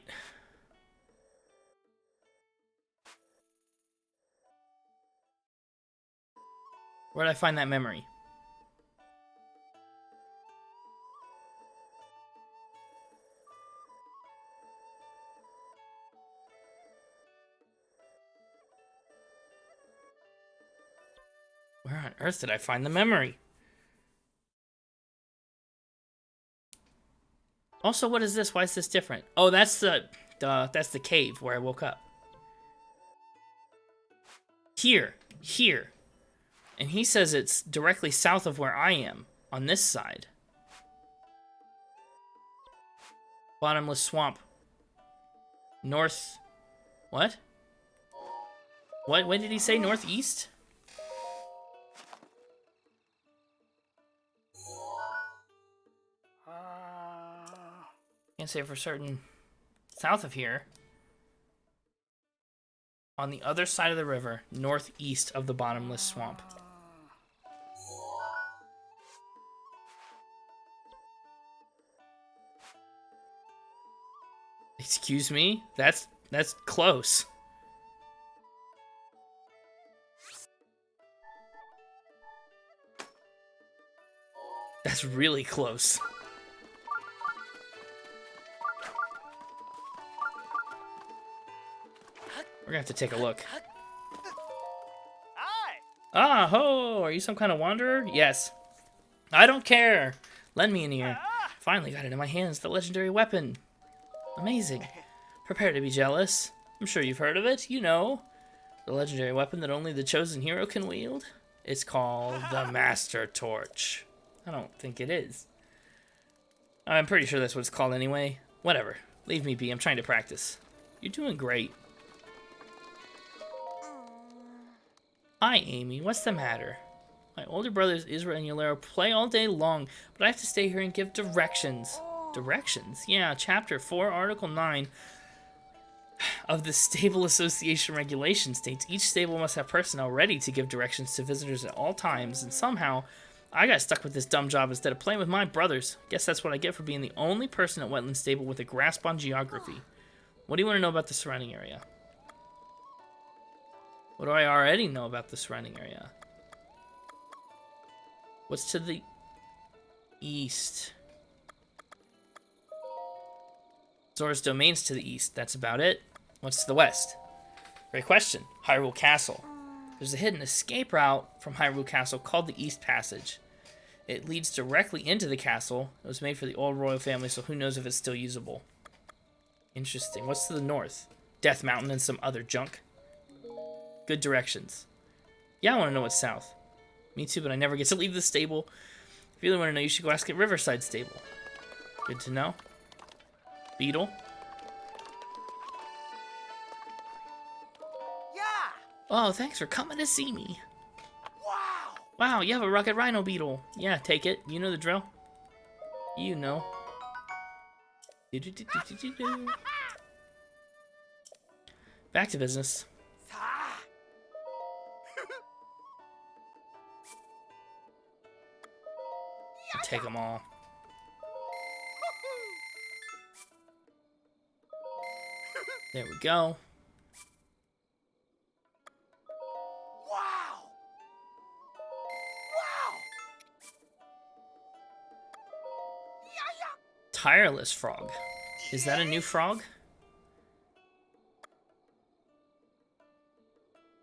Where did I find that memory? Where on earth did I find the memory? Also, what is this? Why is this different? Oh, that's the cave where I woke up. Here. And he says it's directly south of where I am, on this side. Bottomless swamp. North... What? What did he say? Northeast? Can't say for certain. South of here. On the other side of the river, northeast of the bottomless swamp. Excuse me? That's close. That's really close. We're gonna have to take a look. Hi. Ah, ho! Are you some kind of wanderer? Yes. I don't care. Lend me an ear. Finally got it in my hands, the legendary weapon. Amazing. Prepare to be jealous. I'm sure you've heard of it. You know. The legendary weapon that only the chosen hero can wield. It's called the Master Torch. I don't think it is. I'm pretty sure that's what it's called anyway. Whatever. Leave me be. I'm trying to practice. You're doing great. Hi, Amy. What's the matter? My older brothers, Israel and Yolero, play all day long, but I have to stay here and give directions. Directions? Yeah, Chapter 4, Article 9 of the Stable Association Regulation states each stable must have personnel ready to give directions to visitors at all times, and somehow I got stuck with this dumb job instead of playing with my brothers. Guess that's what I get for being the only person at Wetland Stable with a grasp on geography. What do you want to know about the surrounding area? What do I already know about the surrounding area? What's to the east? Zora's Domain's to the east. That's about it. What's to the west? Great question. Hyrule Castle. There's a hidden escape route from Hyrule Castle called the East Passage. It leads directly into the castle. It was made for the old royal family, so who knows if it's still usable. Interesting. What's to the north? Death Mountain and some other junk. Good directions. Yeah, I want to know what's south. Me too, but I never get to leave the stable. If you really want to know, you should go ask at Riverside Stable. Good to know. Beetle. Yeah. Oh, thanks for coming to see me. Wow. Wow, you have a Rocket Rhino Beetle. Yeah, take it. You know the drill. You know. Back to business. I'll take them all. There we go. Wow. Wow. Tireless Frog. Is that a new frog?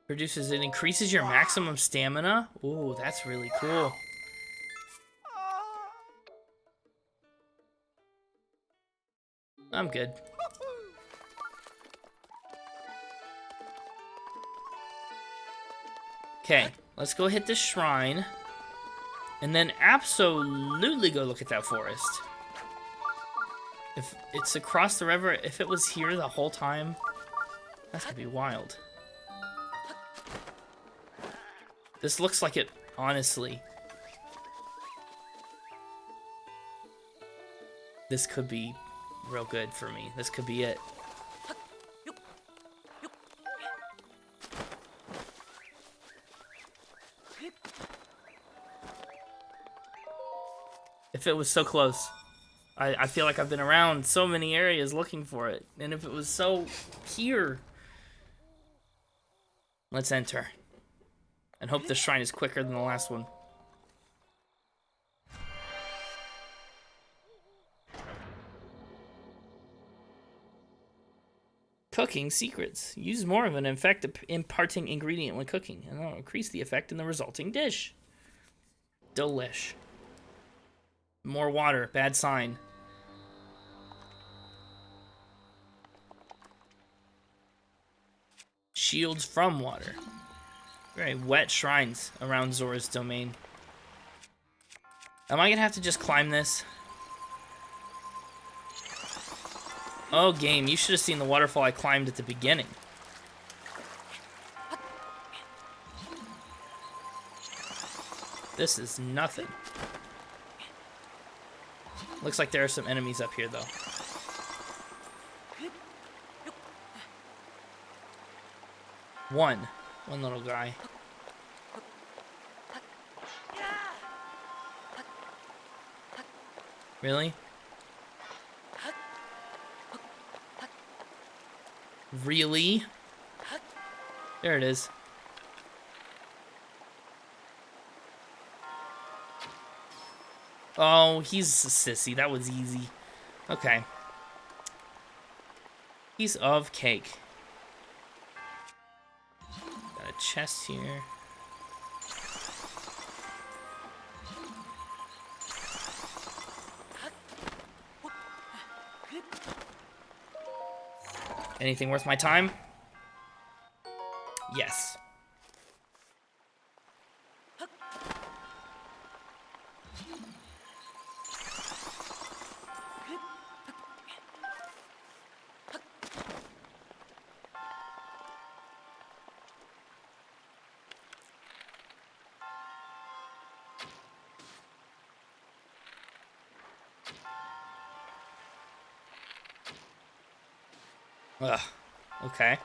Produces, it increases your maximum stamina. Ooh, that's really cool. I'm good. Okay, let's go hit this shrine. And then absolutely go look at that forest. If it's across the river, if it was here the whole time, that's gonna be wild. This looks like it, honestly. This could be real good for me. This could be it. If it was so close. I feel like I've been around so many areas looking for it. And if it was so here. Let's enter. And hope this shrine is quicker than the last one. Cooking secrets. Use more of an effect imparting ingredient when cooking, and that'll increase the effect in the resulting dish. Delish. More water. Bad sign. Shields from water. Very wet shrines around Zora's Domain. Am I gonna have to just climb this? Oh, game, you should have seen the waterfall I climbed at the beginning. This is nothing. Looks like there are some enemies up here, though. One little guy. Really? Really? There it is. Oh, he's a sissy. That was easy. Okay. Piece of cake. Got a chest here. Anything worth my time? Yes. Ugh. Okay.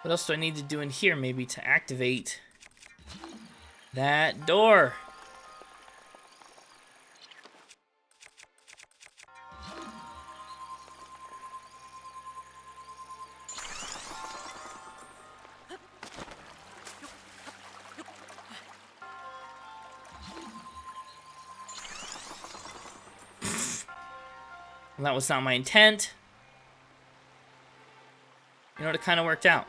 What else do I need to do in here, maybe, to activate that door? Well, that was not my intent. You know what? It kind of worked out.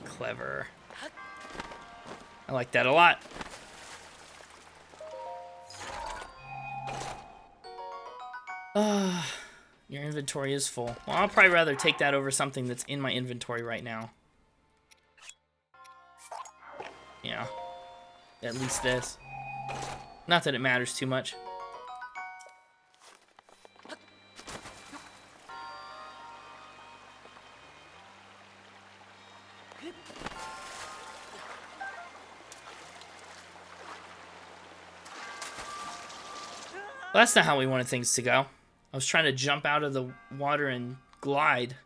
Clever. I like that a lot. Your inventory is full. Well, I'll probably rather take that over something that's in my inventory right now. Yeah. At least this. Not that it matters too much. Well, that's not how we wanted things to go. I was trying to jump out of the water and glide.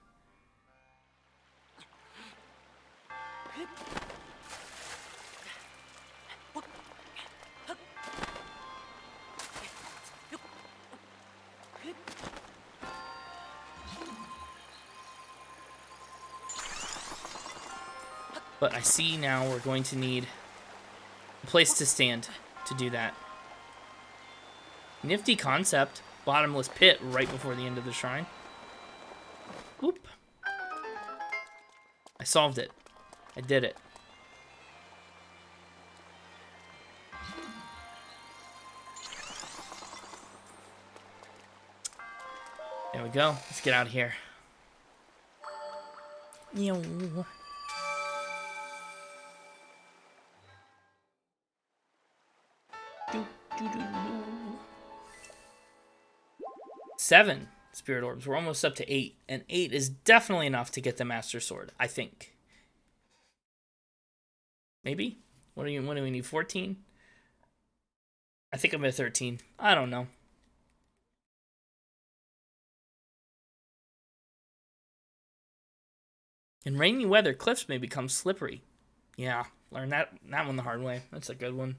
But I see now we're going to need a place to stand to do that. Nifty concept. Bottomless pit right before the end of the shrine. Oop. I solved it. I did it. There we go. Let's get out of here. Yo. 7 spirit orbs. We're almost up to 8. And 8 is definitely enough to get the Master Sword, I think. Maybe? What do we need? 14? I think I'm at 13. I don't know. In rainy weather, cliffs may become slippery. Yeah, learned that one the hard way. That's a good one.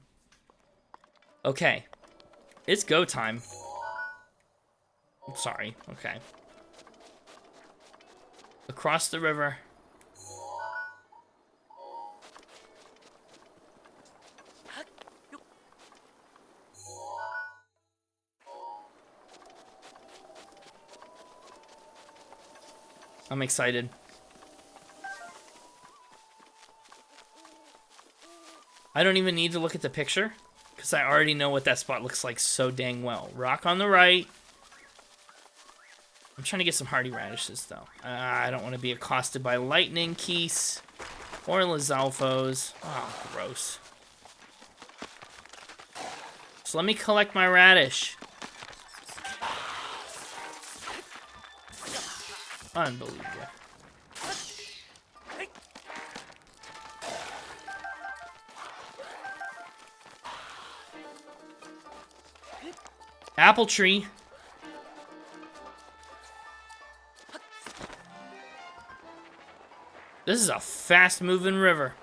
Okay. It's go time. Sorry. Okay. Across the river. I'm excited. I don't even need to look at the picture because I already know what that spot looks like so dang well. Rock on the right. I'm trying to get some hardy radishes, though. I don't want to be accosted by lightning keys or Lizalfos. Oh, gross. So let me collect my radish. Unbelievable. Apple tree. This is a fast-moving river.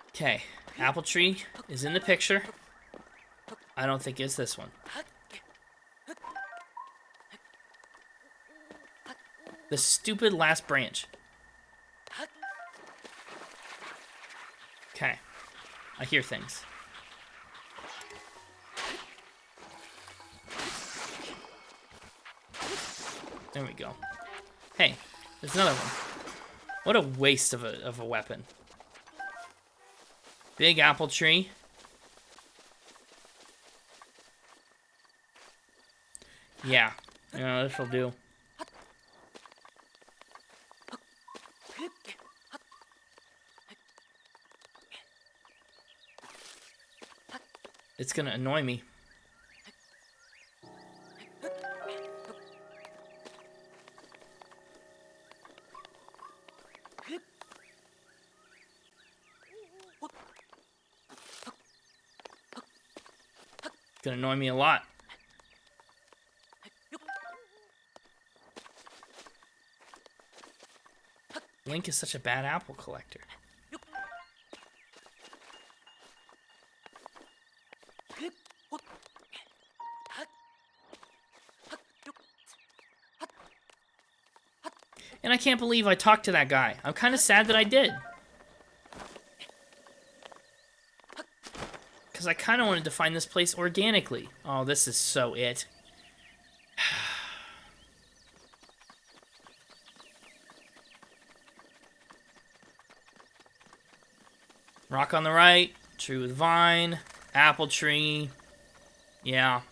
Okay, apple tree is in the picture. I don't think it's this one. The stupid last branch. Okay, I hear things. There we go. Hey, there's another one. What a waste of a weapon. Big apple tree. Yeah, this will do. It's gonna annoy me. Gonna annoy me a lot. Link is such a bad apple collector. I can't believe I talked to that guy. I'm kind of sad that I did. Because I kind of wanted to find this place organically. Oh, this is so it. Rock on the right, tree with vine, apple tree. Yeah.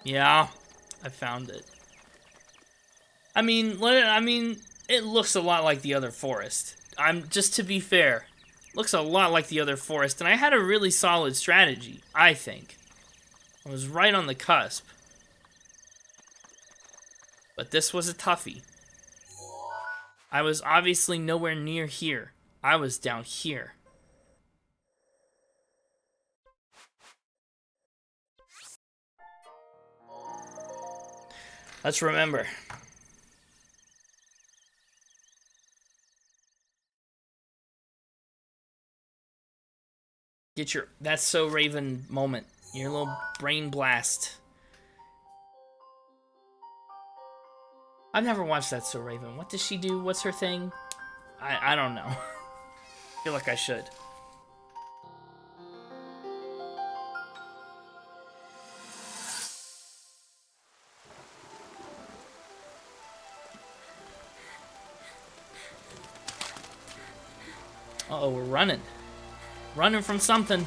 Yeah, I found it. I mean, it looks a lot like the other forest. Just to be fair, looks a lot like the other forest, and I had a really solid strategy, I think. I was right on the cusp. But this was a toughie. I was obviously nowhere near here. I was down here. Let's remember. Get your That's So Raven moment. Your little brain blast. I've never watched That's So Raven. What does she do? What's her thing? I don't know. I feel like I should. Uh-oh, we're running. Running from something.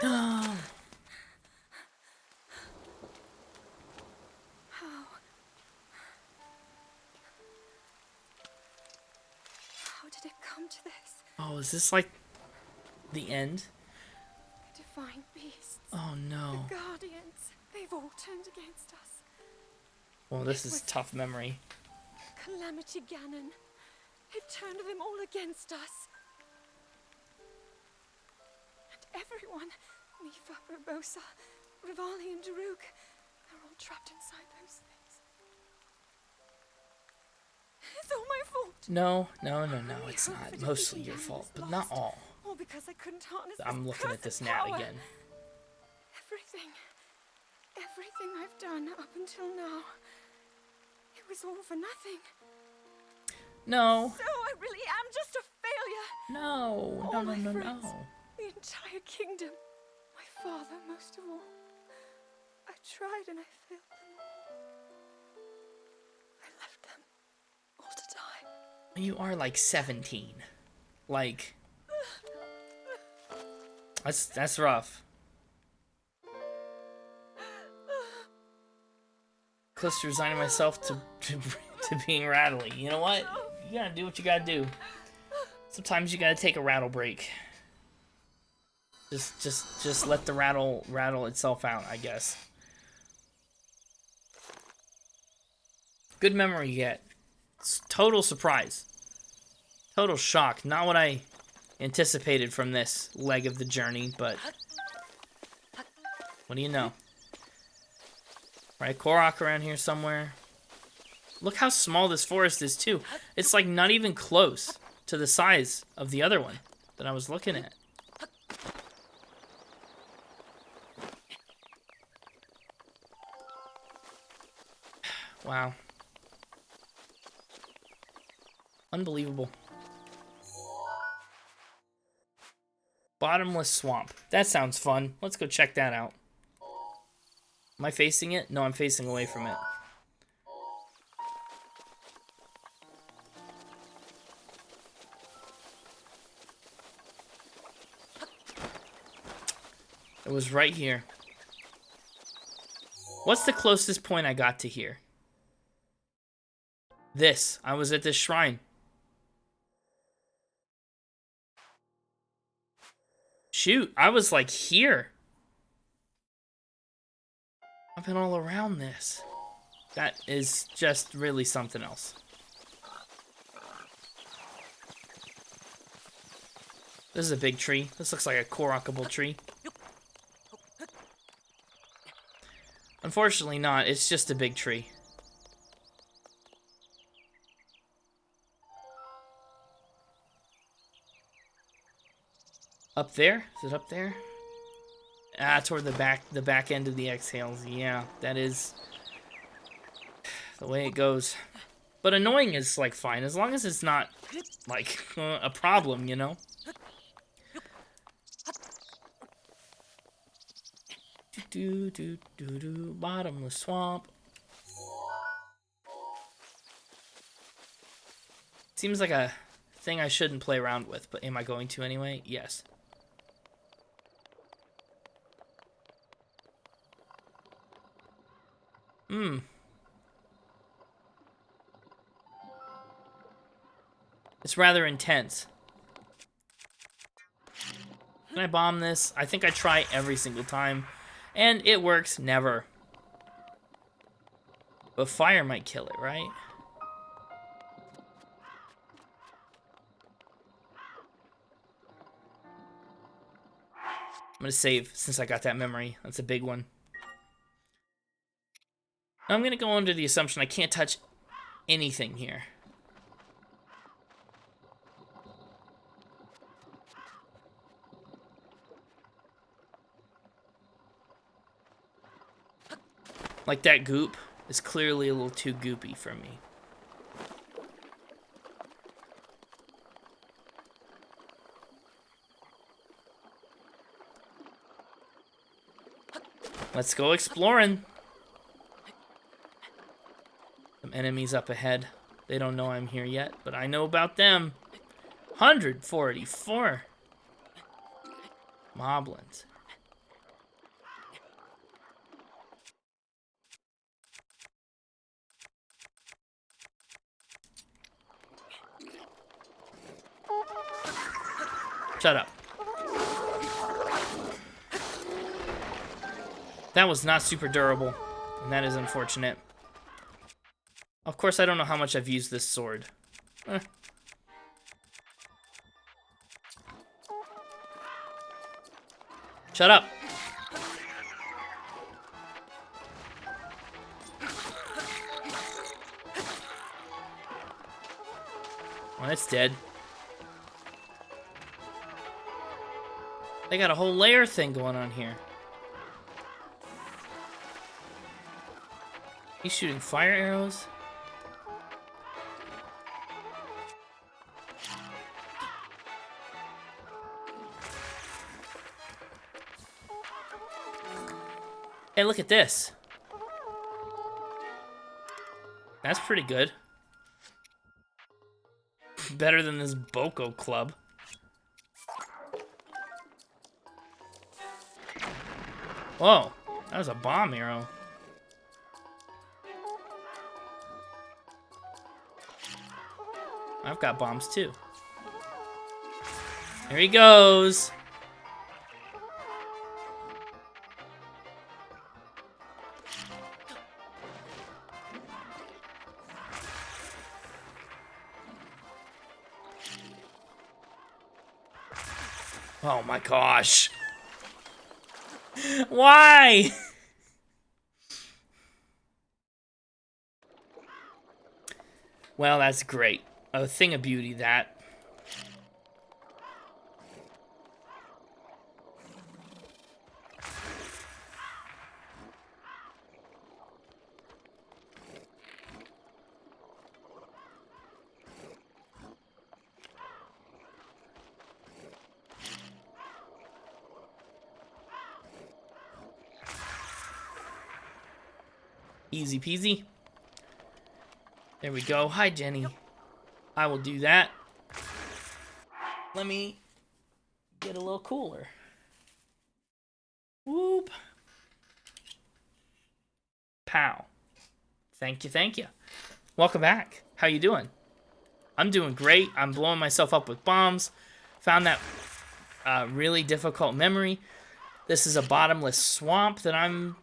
How did it come to this? Oh, is this like the end? The divine beasts. Oh no. The guardians. They've all turned against us. Well, this is tough memory. Calamity Ganon. It turned them all against us. And everyone, Mipha, Urbosa, Rivali and Daruk, they're all trapped inside those things. It's all my fault. No, it's not. Mostly your fault, but not all. All because I couldn't harness I'm looking at this now again. Everything I've done up until now, it was all for nothing. No. So I really am just a failure. No. All my No. friends, the entire kingdom, my father most of all. I tried and I failed them all. I left them all to die. You are like 17. Like, that's rough. Close to resigning myself to being rattly. You know what? You gotta do what you gotta do. Sometimes you gotta take a rattle break. Just let the rattle itself out, I guess. Good memory yet. Total surprise. Total shock. Not what I anticipated from this leg of the journey, but what do you know? Right, Korok around here somewhere. Look how small this forest is, too. It's like not even close to the size of the other one that I was looking at. Wow. Unbelievable. Bottomless swamp. That sounds fun. Let's go check that out. Am I facing it? No, I'm facing away from it. It was right here. What's the closest point I got to here? This. I was at this shrine. Shoot, I was like here. I've been all around this. That is just really something else. This is a big tree. This looks like a Korokable tree. Unfortunately not, it's just a big tree. Up there? Is it up there? Toward the back end of the exhales. Yeah, that is the way it goes. But annoying is like fine as long as it's not like a problem, you know. Bottomless swamp. Seems like a thing I shouldn't play around with, but am I going to anyway? Yes. It's rather intense. Can I bomb this? I think I try every single time, and it works never. But fire might kill it, right? I'm gonna save since I got that memory. That's a big one. I'm gonna go under the assumption I can't touch anything here. Like that goop is clearly a little too goopy for me. Let's go exploring. Some enemies up ahead. They don't know I'm here yet, but I know about them. 144 moblins. Shut up. That was not super durable, and that is unfortunate. Of course, I don't know how much I've used this sword. Shut up. Well, it's dead. They got a whole layer thing going on here. He's shooting fire arrows. Hey, look at this. That's pretty good. Better than this Boko club. Whoa, that was a bomb arrow. I've got bombs too. Here he goes. Oh my gosh. Why? Well, that's great. A thing of beauty, that. Easy peasy. There we go. Hi, Jenny. I will do that. Let me get a little cooler. Whoop. Pow. Thank you, thank you. Welcome back. How you doing? I'm doing great. I'm blowing myself up with bombs. Found that really difficult memory. This is a bottomless swamp that I'm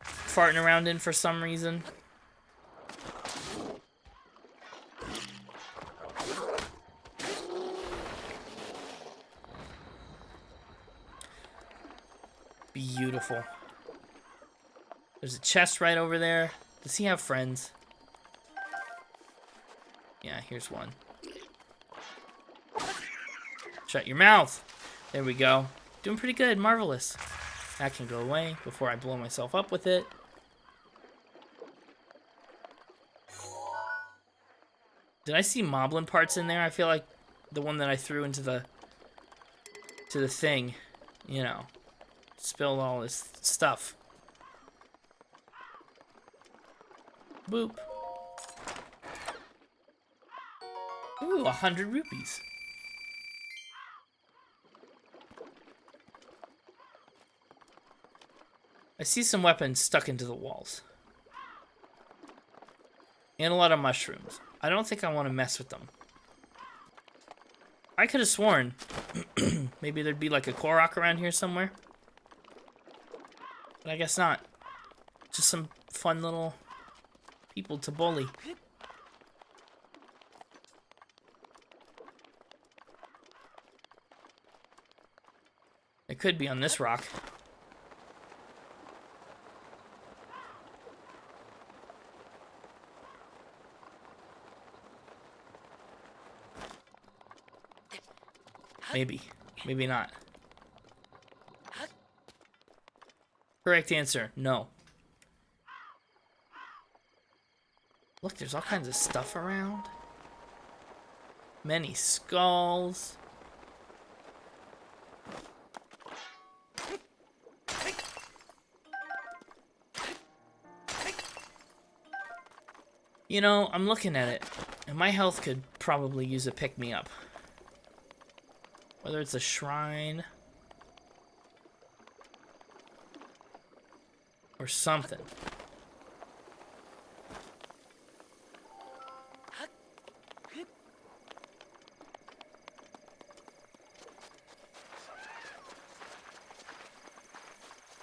farting around in for some reason. Beautiful. There's a chest right over there. Does he have friends? Yeah, here's one. Shut your mouth. There we go. Doing pretty good. Marvelous. That can go away before I blow myself up with it. Did I see moblin parts in there? I feel like the one that I threw into the thing, you know, spilled all this stuff. Boop. Ooh, 100 rupees. I see some weapons stuck into the walls. And a lot of mushrooms. I don't think I want to mess with them. I could have sworn maybe there'd be like a Korok around here somewhere. But I guess not. Just some fun little people to bully. It could be on this rock. Maybe. Maybe not. Correct answer, no. Look, there's all kinds of stuff around. Many skulls. You know, I'm looking at it, and my health could probably use a pick-me-up. Whether it's a shrine or something.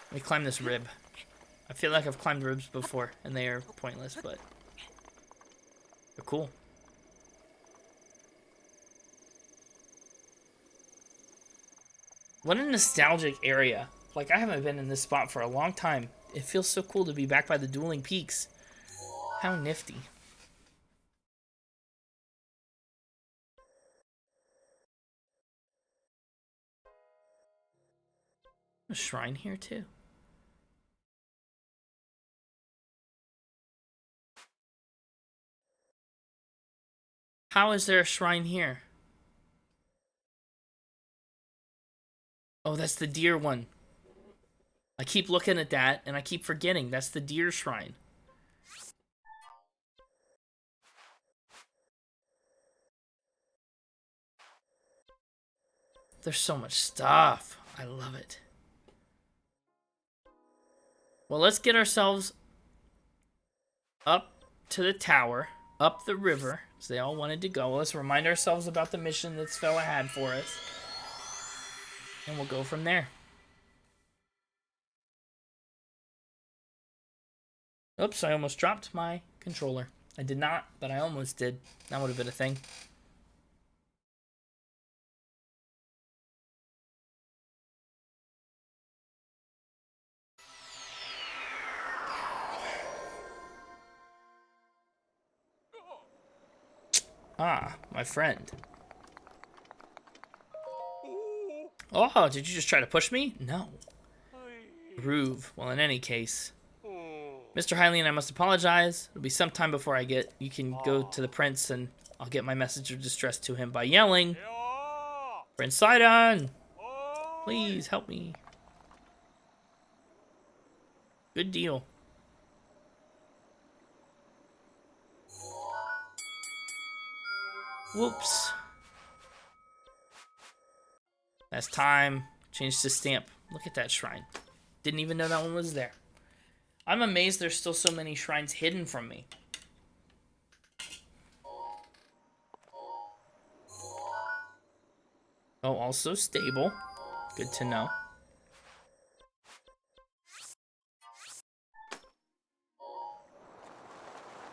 Let me climb this rib. I feel like I've climbed ribs before, and they are pointless, but they're cool. What a nostalgic area. Like, I haven't been in this spot for a long time. It feels so cool to be back by the Dueling Peaks. How nifty. A shrine here, too. How is there a shrine here? Oh, that's the deer one. I keep looking at that, and I keep forgetting. That's the deer shrine. There's so much stuff. I love it. Well, let's get ourselves up to the tower, up the river, as they all wanted to go. Let's remind ourselves about the mission this fella had for us. And we'll go from there. Oops, I almost dropped my controller. I did not, but I almost did. That would have been a thing. Ah, my friend. Oh, did you just try to push me? No. Groove. Well, in any case. Mr. Hylian, I must apologize. It'll be some time before you can go to the prince, and I'll get my message of distress to him by yelling. Prince Sidon! Please, help me. Good deal. Whoops. That's time. Change to stamp. Look at that shrine. Didn't even know that one was there. I'm amazed there's still so many shrines hidden from me. Oh, also stable. Good to know.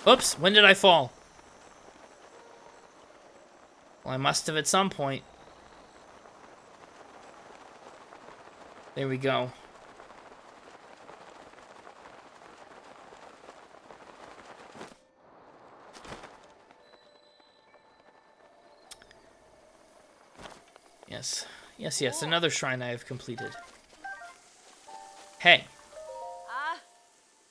Oops, when did I fall? Well, I must have at some point. There we go. Yes. Yes, yes, another shrine I have completed. Hey.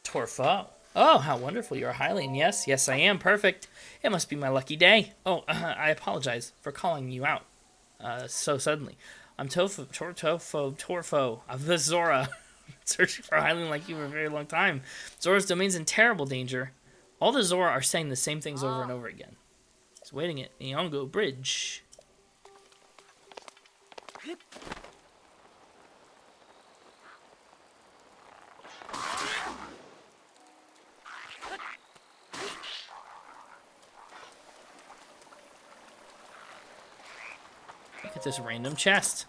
Torfo. Oh, how wonderful. You're a Hylian. Yes, yes, I am. Perfect. It must be my lucky day. Oh, I apologize for calling you out so suddenly. I'm Torfo of the Zora. Searching for a Hylian like you for a very long time. Zora's domain's in terrible danger. All the Zora are saying the same things over and over again. He's waiting at Nyongo Bridge. Look at this random chest.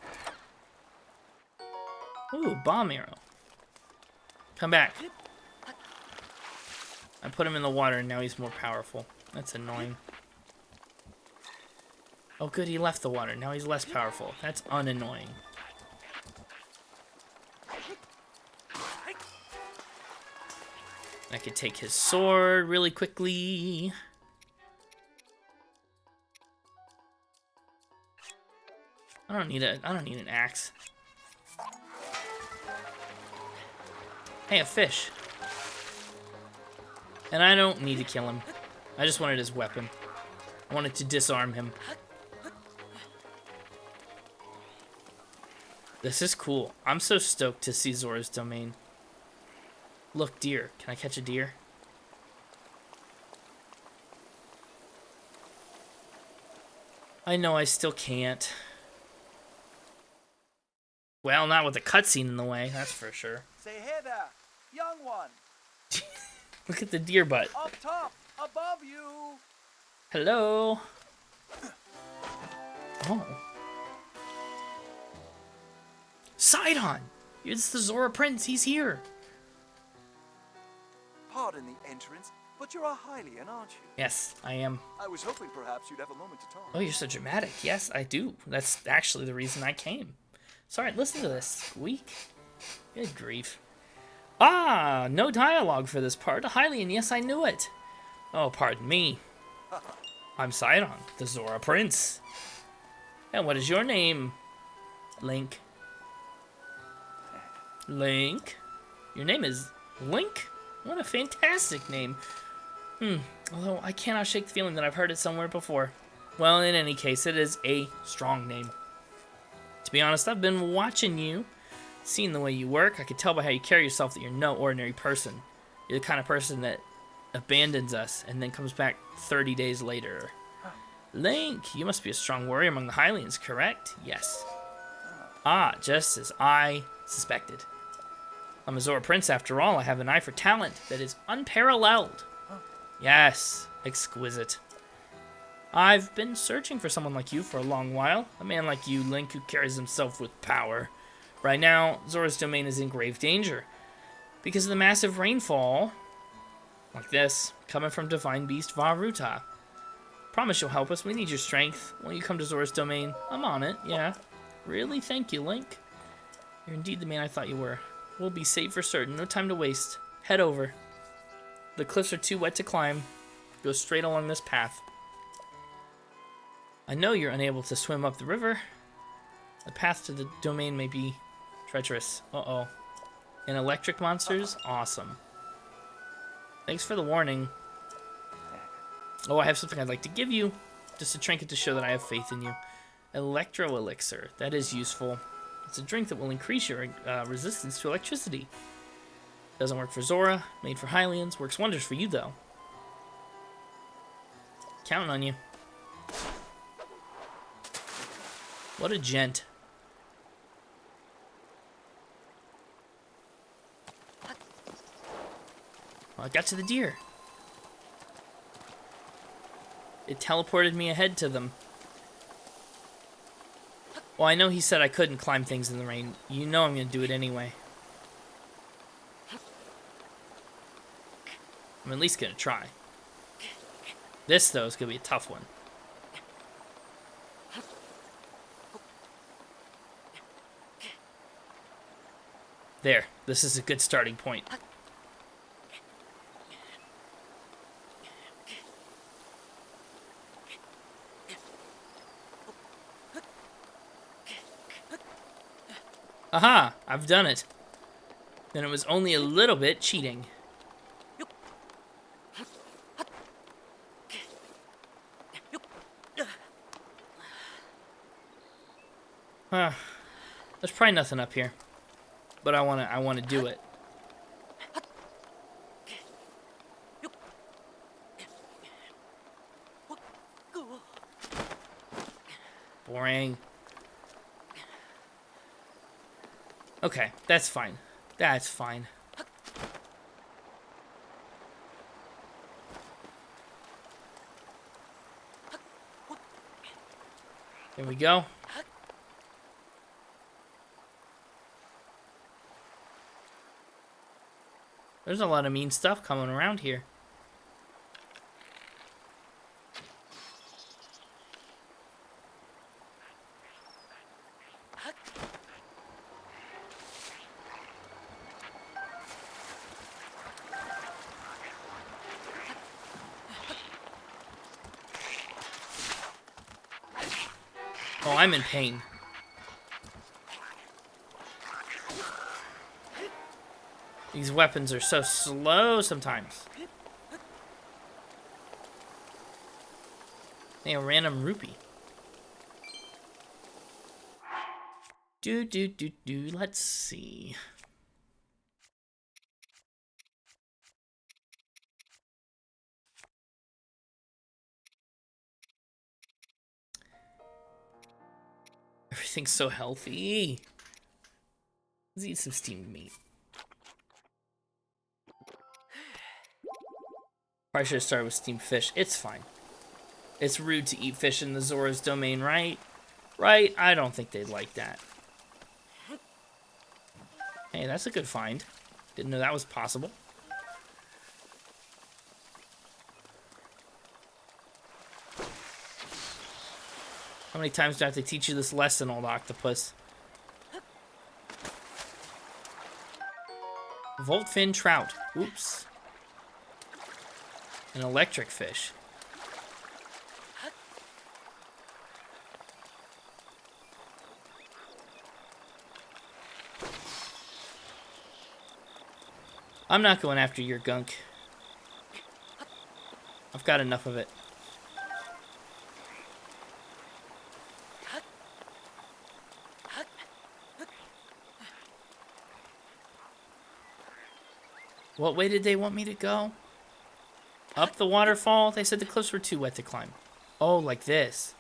Ooh, bomb arrow. Come back. I put him in the water and now he's more powerful. That's annoying. Oh good, he left the water. Now he's less powerful. That's unannoying. I could take his sword really quickly. I don't need an axe. Hey, a fish. And I don't need to kill him. I just wanted his weapon. I wanted to disarm him. This is cool. I'm so stoked to see Zora's domain. Look, deer. Can I catch a deer? I know I still can't. Well, not with the cutscene in the way, that's for sure. Say hey there, young one. Look at the deer butt. Up top, above you. Hello. Oh. Sidon! It's the Zora Prince, he's here. Pardon the entrance, but you're a Hylian, aren't you? Yes, I am. I was hoping perhaps you'd have a moment to talk. Oh, you're so dramatic. Yes, I do. That's actually the reason I came. Sorry, listen to this squeak. Good grief. Ah, no dialogue for this part. A Hylian, yes, I knew it. Oh, pardon me. I'm Sidon, the Zora Prince. And what is your name? Link. Link? Your name is Link? What a fantastic name. Although I cannot shake the feeling that I've heard it somewhere before. Well, in any case, it is a strong name. To be honest, I've been watching you, seeing the way you work. I could tell by how you carry yourself that you're no ordinary person. You're the kind of person that abandons us and then comes back 30 days later. Link, you must be a strong warrior among the Hylians, correct? Yes. Ah, just as I suspected. I'm a Zora Prince after all. I have an eye for talent that is unparalleled. Yes, exquisite. I've been searching for someone like you for a long while. A man like you, Link, who carries himself with power. Right now, Zora's domain is in grave danger. Because of the massive rainfall, like this, coming from Divine Beast Vah Ruta. Promise you'll help us. We need your strength. Won't you come to Zora's domain? I'm on it, yeah. Really? Thank you, Link. You're indeed the man I thought you were. We'll be safe for certain. No time to waste. Head over. The cliffs are too wet to climb. Go straight along this path. I know you're unable to swim up the river. The path to the domain may be treacherous. Uh-oh. And electric monsters? Awesome. Thanks for the warning. Oh, I have something I'd like to give you. Just a trinket to show that I have faith in you. Electro Elixir. That is useful. It's a drink that will increase your resistance to electricity. Doesn't work for Zora. Made for Hylians. Works wonders for you, though. Counting on you. What a gent. Well, I got to the deer. It teleported me ahead to them. Well, I know he said I couldn't climb things in the rain. You know I'm going to do it anyway. I'm at least going to try. This, though, is going to be a tough one. There. This is a good starting point. Aha! I've done it. then it was only a little bit cheating. There's probably nothing up here, but I wanna do it. Boring. Okay, that's fine. That's fine. There we go. There's a lot of mean stuff coming around here. Oh, I'm in pain. These weapons are so slow sometimes. Hey, a random rupee. Let's see. Everything's so healthy. Let's eat some steamed meat. Probably should have started with steamed fish. It's fine. It's rude to eat fish in the Zora's domain, right? Right? I don't think they'd like that. Hey, that's a good find. Didn't know that was possible. How many times do I have to teach you this lesson, old octopus? Voltfin trout. Oops. An electric fish. I'm not going after your gunk. I've got enough of it. What way did they want me to go? Up the waterfall? They said the cliffs were too wet to climb. Oh, like this.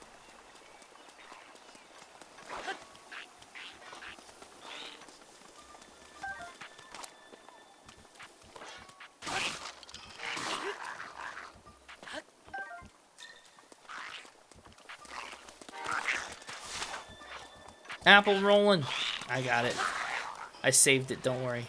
Apple rolling. I got it. I saved it, don't worry.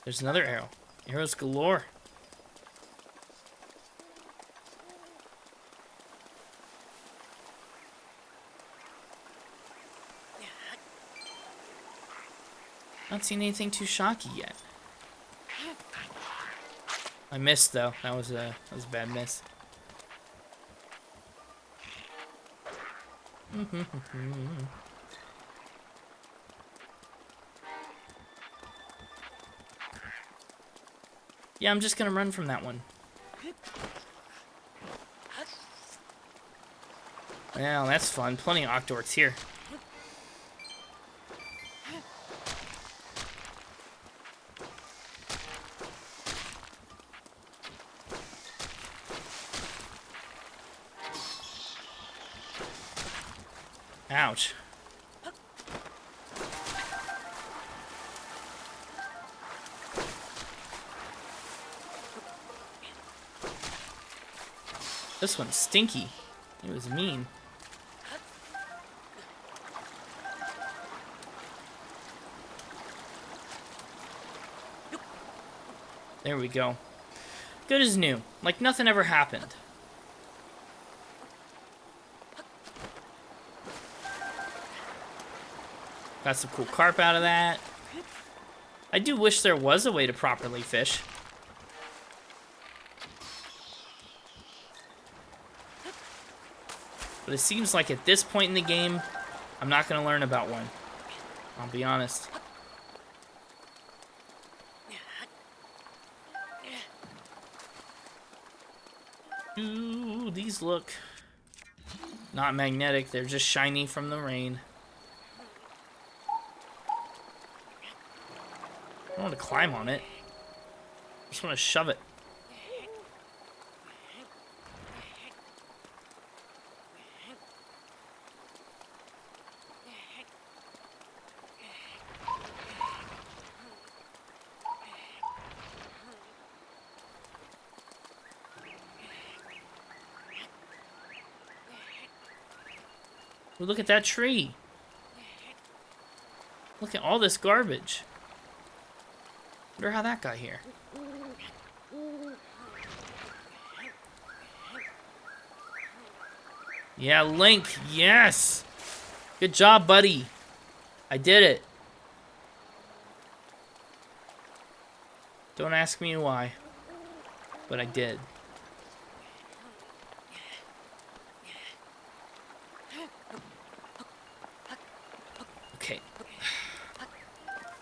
There's another arrow. Arrows galore. Not seen anything too shocky yet. I missed though. That was a bad miss. Yeah, I'm just gonna run from that one. Well, that's fun. Plenty of Octorks here. Ouch. This one's stinky. It was mean. There we go. Good as new. Like nothing ever happened. Got some cool carp out of that. I do wish there was a way to properly fish. But it seems like at this point in the game, I'm not going to learn about one. I'll be honest. Ooh, these look not magnetic. They're just shiny from the rain. I don't want to climb on it. I just want to shove it. Well, look at that tree. Look at all this garbage. Wonder how that got here. Yeah, Link, yes! Good job, buddy. I did it. Don't ask me why, but I did. Okay.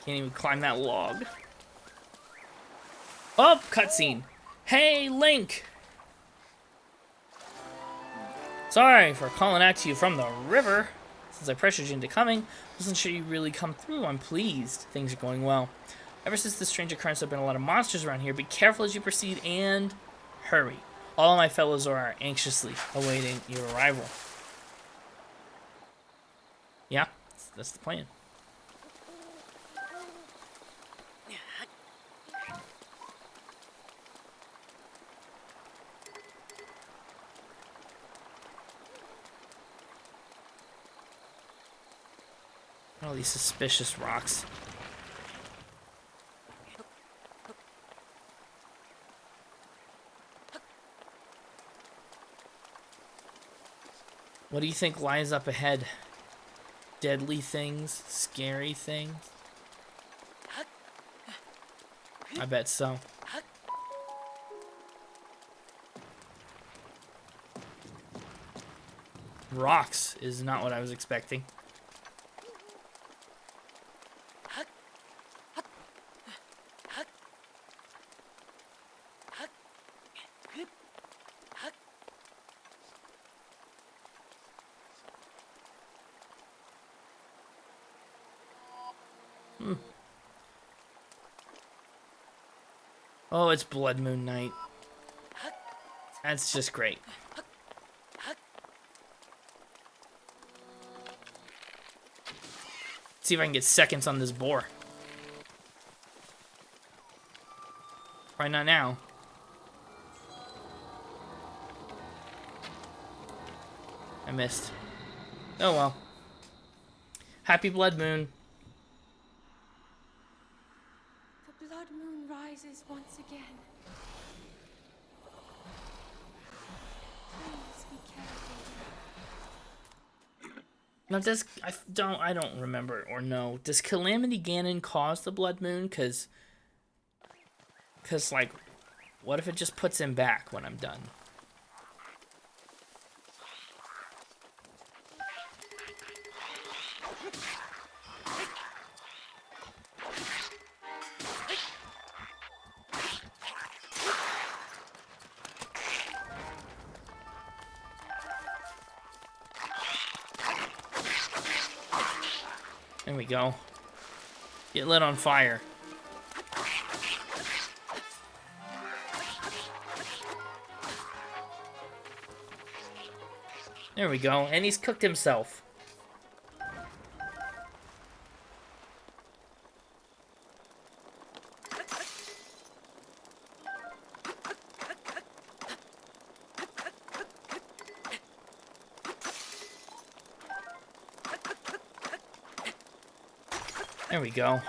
Can't even climb that log. Oh, cutscene. Hey, Link! Sorry for calling out to you from the river. Since I pressured you into coming, wasn't sure you'd really come through. I'm pleased. Things are going well. Ever since this strange occurrence, there have been a lot of monsters around here. Be careful as you proceed and hurry. All of my fellows are anxiously awaiting your arrival. Yeah, that's the plan. All these suspicious rocks. What do you think lies up ahead? Deadly things? Scary things? I bet so. Rocks is not what I was expecting. Oh, it's Blood Moon Night. That's just great. Let's see if I can get seconds on this boar. Probably not now. I missed. Oh well. Happy Blood Moon. The blood moon rises once again. Please be careful. Now, I don't remember or know. Does Calamity Ganon cause the Blood Moon? Cause like, what if it just puts him back when I'm done? There we go. Get lit on fire. There we go. And he's cooked himself. There we go.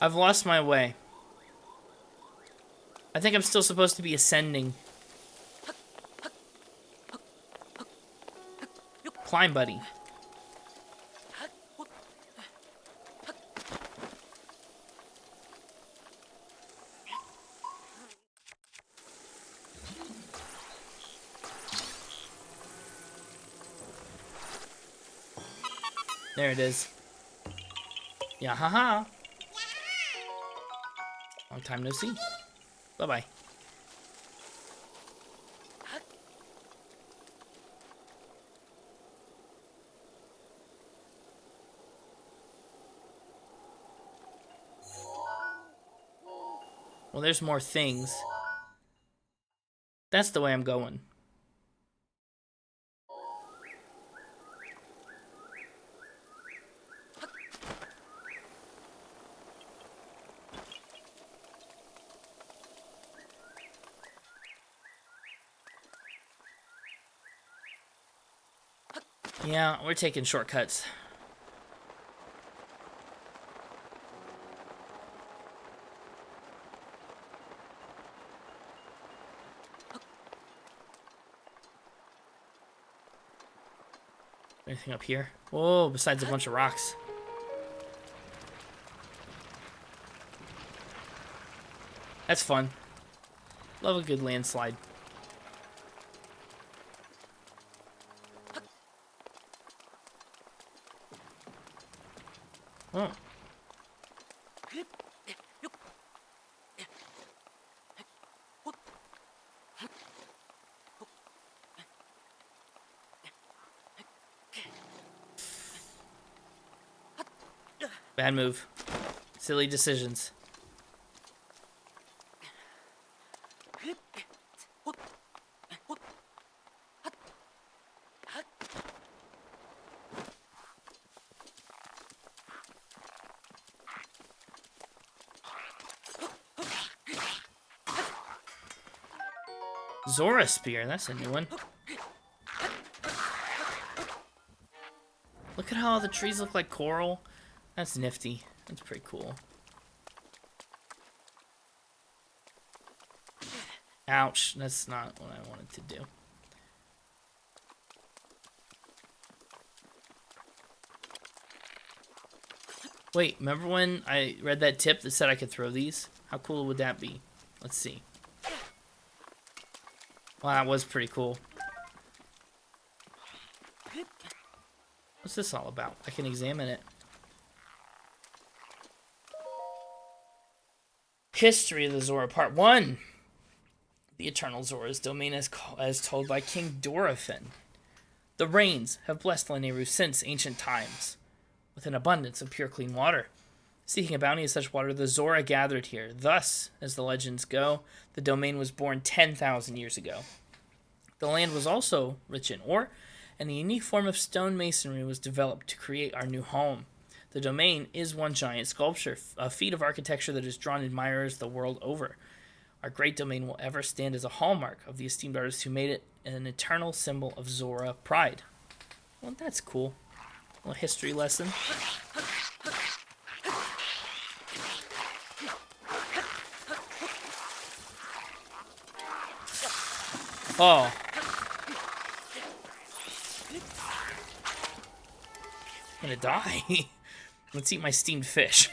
I've lost my way. I think I'm still supposed to be ascending. Climb, buddy. There it is. Yeah, haha. Long time no see. Bye-bye. Well, there's more things. That's the way I'm going. Yeah, we're taking shortcuts. Anything up here? Whoa, besides a bunch of rocks. That's fun. Love a good landslide. Oh. Bad move. Silly decisions. Zora Spear, that's a new one. Look at how all the trees look like coral. That's nifty. That's pretty cool. Ouch, that's not what I wanted to do. Wait, remember when I read that tip that said I could throw these? How cool would that be? Let's see. Well, that was pretty cool. What's this all about? I can examine it. History of the Zora, Part 1. The Eternal Zora's domain as told by King Dorephan. The rains have blessed Lanayru since ancient times, with an abundance of pure clean water. Seeking a bounty of such water, the Zora gathered here. Thus, as the legends go, the domain was born 10,000 years ago. The land was also rich in ore, and a unique form of stone masonry was developed to create our new home. The domain is one giant sculpture, a feat of architecture that has drawn admirers the world over. Our great domain will ever stand as a hallmark of the esteemed artist who made it an eternal symbol of Zora pride. Well, that's cool. A little history lesson. Oh. I'm gonna die. Let's eat my steamed fish.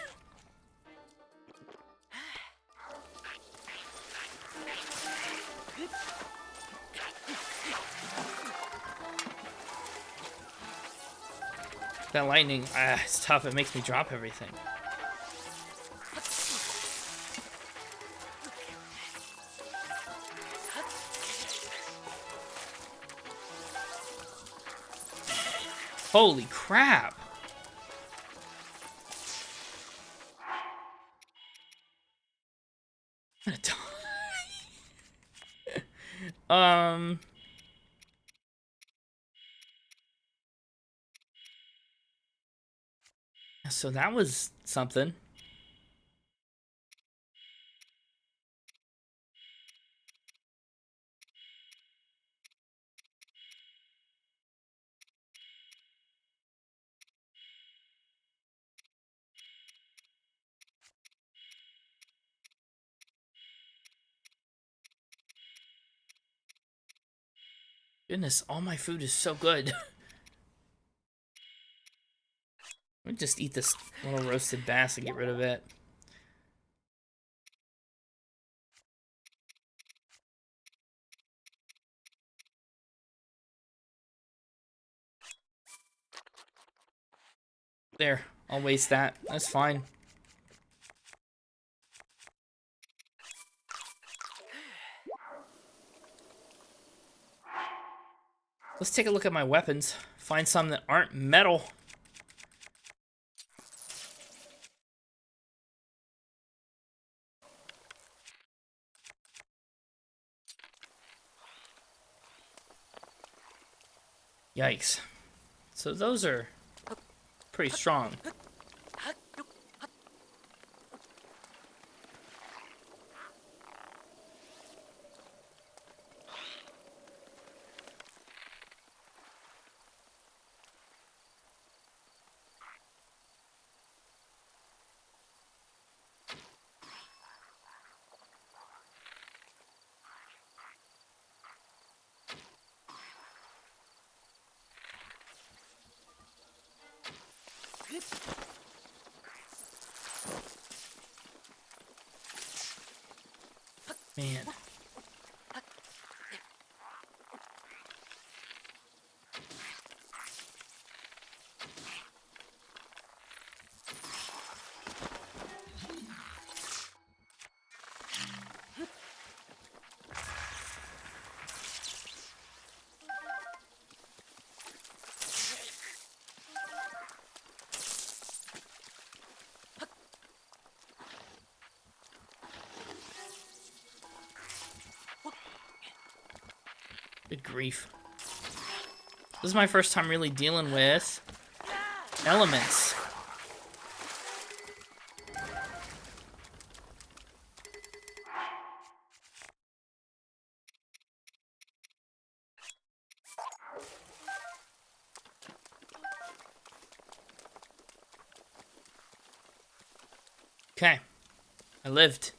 That lightning, it's tough. It makes me drop everything. Holy crap! I'm gonna die. So that was something. Goodness, all my food is so good. Let me just eat this little roasted bass and get rid of it. There, I'll waste that. That's fine. Let's take a look at my weapons. Find some that aren't metal. Yikes. So those are pretty strong. Man. Good grief. This is my first time really dealing with elements. Okay. I lived.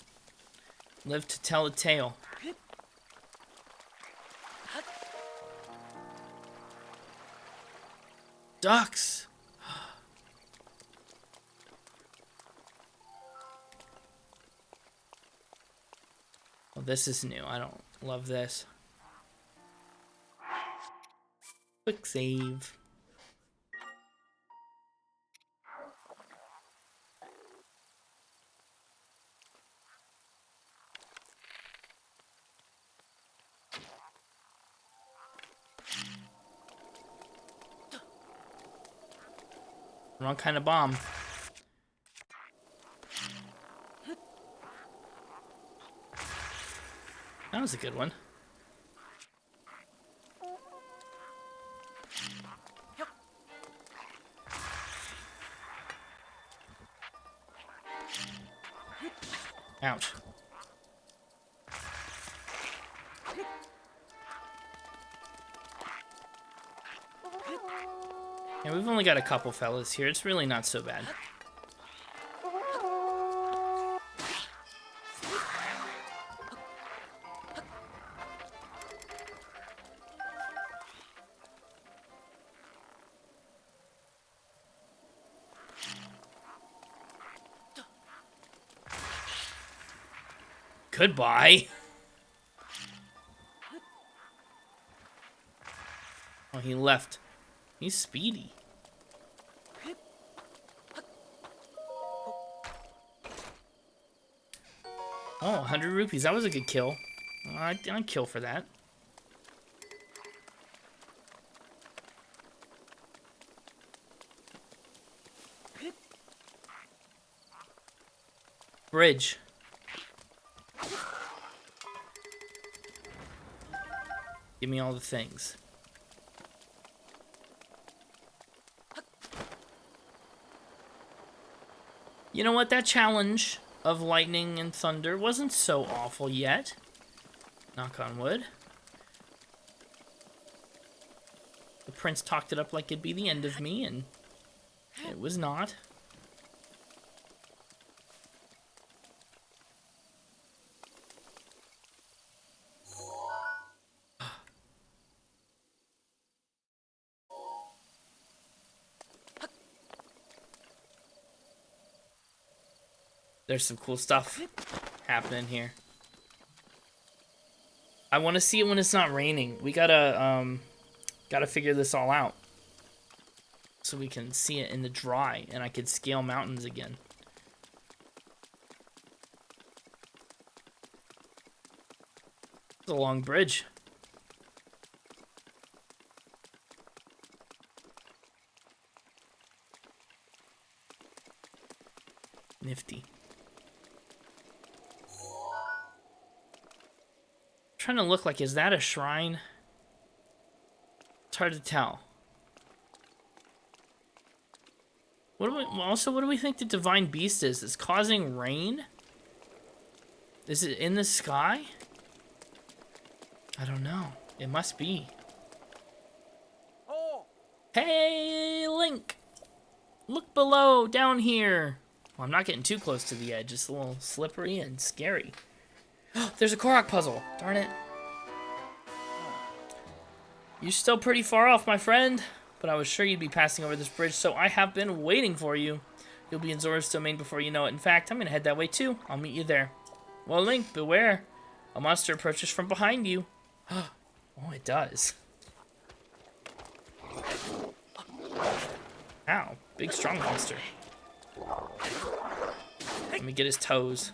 Lived to tell a tale. Ducks! Well, this is new. I don't love this. Quick save. Wrong kind of bomb. That was a good one. Ouch. Yeah, we've only got a couple fellas here. It's really not so bad. Goodbye. Oh, he left. He's speedy. Oh, 100 rupees. That was a good kill. I'd kill for that. Bridge. Give me all the things. You know what? That challenge of lightning and thunder wasn't so awful yet. Knock on wood. The prince talked it up like it'd be the end of me, and it was not. There's some cool stuff happening here. I want to see it when it's not raining. We gotta figure this all out so we can see it in the dry and I can scale mountains again. It's a long bridge. Nifty. Trying to look like, is that a shrine? It's hard to tell. What do we think the divine beast is? It's causing rain? Is it in the sky? I don't know. It must be. Oh! Hey, Link! Look below, down here. Well, I'm not getting too close to the edge. It's a little slippery and scary. There's a Korok puzzle. Darn it. You're still pretty far off, my friend. But I was sure you'd be passing over this bridge, so I have been waiting for you. You'll be in Zora's domain before you know it. In fact, I'm going to head that way too. I'll meet you there. Well, Link, beware. A monster approaches from behind you. Oh, it does. Ow. Big, strong monster. Let me get his toes.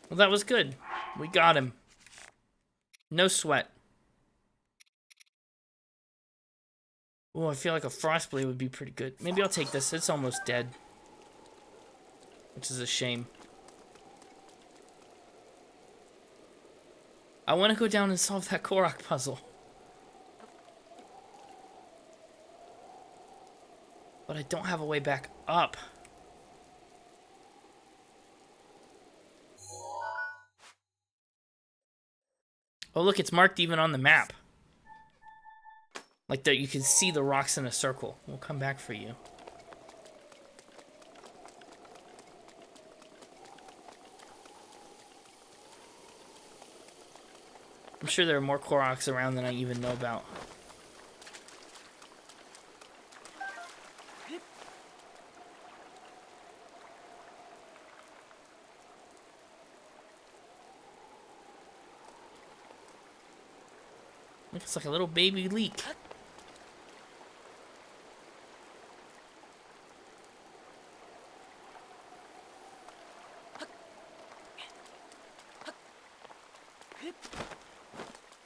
Well, that was good. We got him. No sweat. Oh, I feel like a Frostblade would be pretty good. Maybe I'll take this. It's almost dead. Which is a shame. I want to go down and solve that Korok puzzle. But I don't have a way back up. Oh, look, it's marked even on the map. Like that, you can see the rocks in a circle. We'll come back for you. I'm sure there are more Koroks around than I even know about. Looks like a little baby leek.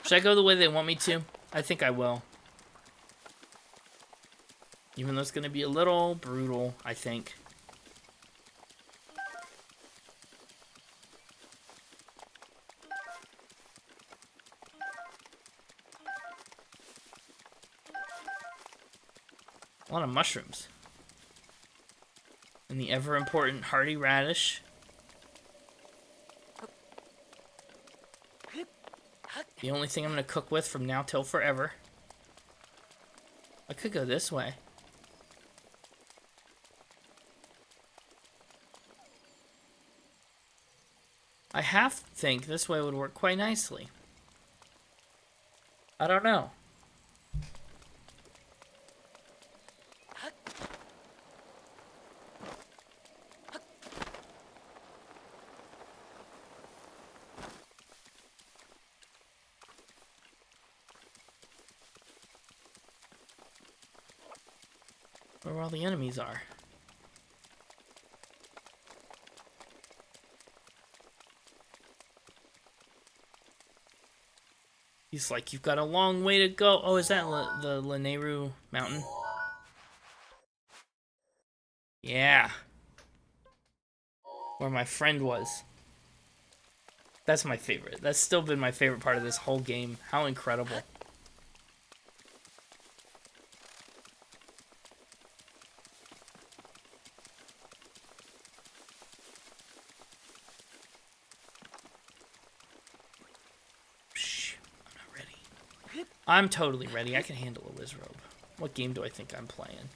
Should I go the way they want me to? I think I will. Even though it's going to be a little brutal, I think. A lot of mushrooms. And the ever-important hardy radish. The only thing I'm going to cook with from now till forever. I could go this way. I half think this way would work quite nicely. I don't know. Where all the enemies are. He's like, you've got a long way to go. Oh, is that the Lanayru mountain? Yeah. Where my friend was. That's my favorite. That's still been my favorite part of this whole game. How incredible. I'm totally ready. I can handle a Wizrobe. What game do I think I'm playing?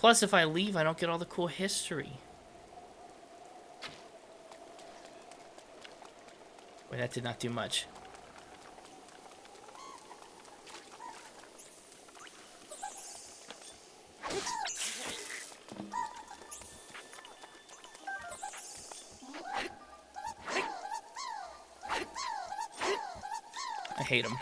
Plus, if I leave, I don't get all the cool history. Wait, that did not do much. I hate him.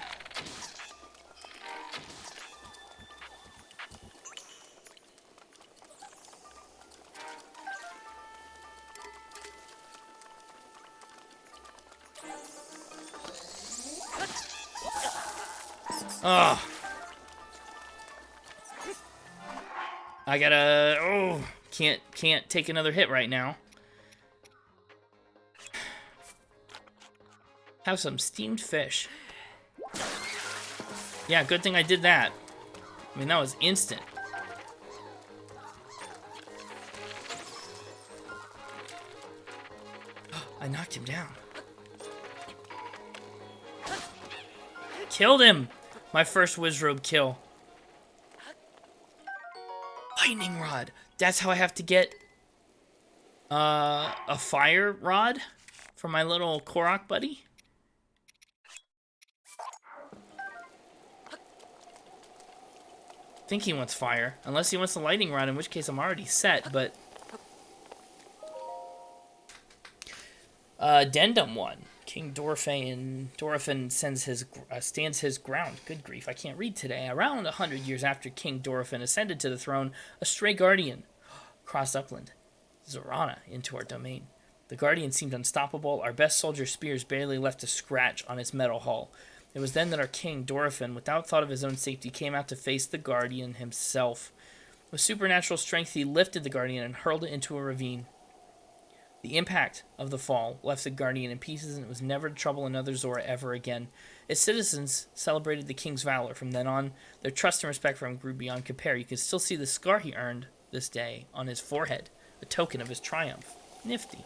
Oh. I gotta... Oh. Can't take another hit right now. Have some steamed fish. Yeah, good thing I did that. I mean, that was instant. I knocked him down. Killed him! My first Wizrobe kill. Lightning rod. That's how I have to get a fire rod for my little Korok buddy. I think he wants fire. Unless he wants the lightning rod, in which case I'm already set, but... Addendum 1. King Dorephan stands his ground. Good grief, I can't read today. Around 100 years after King Dorephan ascended to the throne, a stray guardian crossed upland, Zorana, into our domain. The guardian seemed unstoppable. Our best soldier spears barely left a scratch on its metal hull. It was then that our king, Dorephan, without thought of his own safety, came out to face the guardian himself. With supernatural strength, he lifted the guardian and hurled it into a ravine. The impact of the fall left the Guardian in pieces, and it was never to trouble another Zora ever again. Its citizens celebrated the king's valor. From then on, their trust and respect for him grew beyond compare. You can still see the scar he earned this day on his forehead, a token of his triumph. Nifty.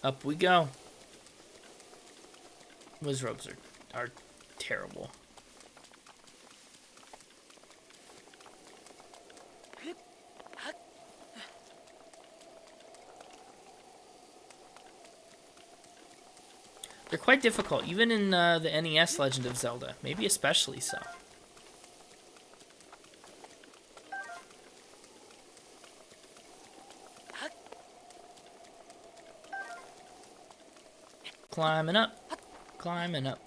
Up we go. Wizrobes are terrible. They're quite difficult, even in the NES Legend of Zelda. Maybe especially so. Climbing up. Climbing up.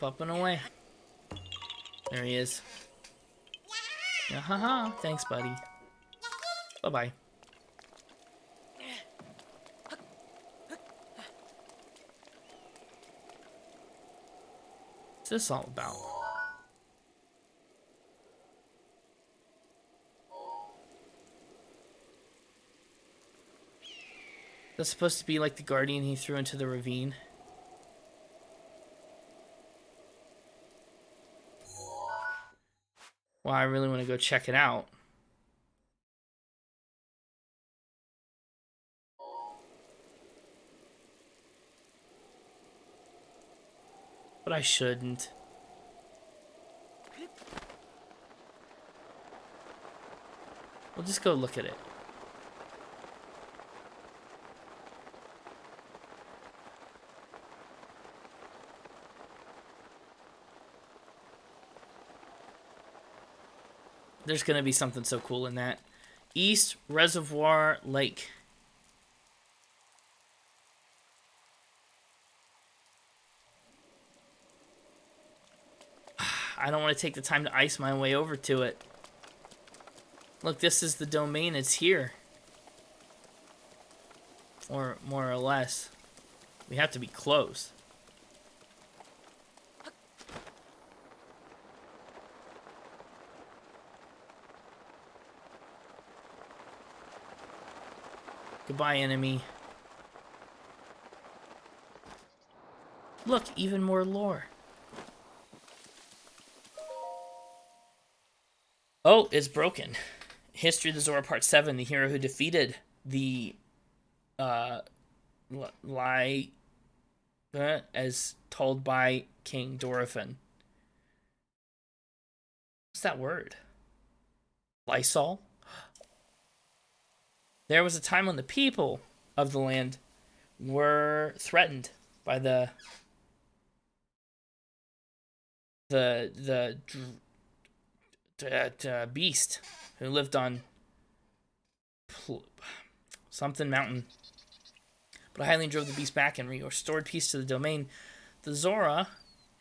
Up and away. There he is. Yeah, haha. Thanks, buddy. Bye-bye. What's this all about? That's supposed to be like the guardian he threw into the ravine. Well, I really want to go check it out. But I shouldn't. We'll just go look at it. There's going to be something so cool in that. East Reservoir Lake. I don't want to take the time to ice my way over to it. Look, this is the domain. It's here. Or more or less. We have to be close. Goodbye, enemy. Look, even more lore. Oh, it's broken. History of the Zora Part 7, the hero who defeated the as told by King Dorothin. What's that word? Lysol? There was a time when the people of the land were threatened by the beast who lived on something mountain. But Hylian drove the beast back and restored peace to the domain. The Zora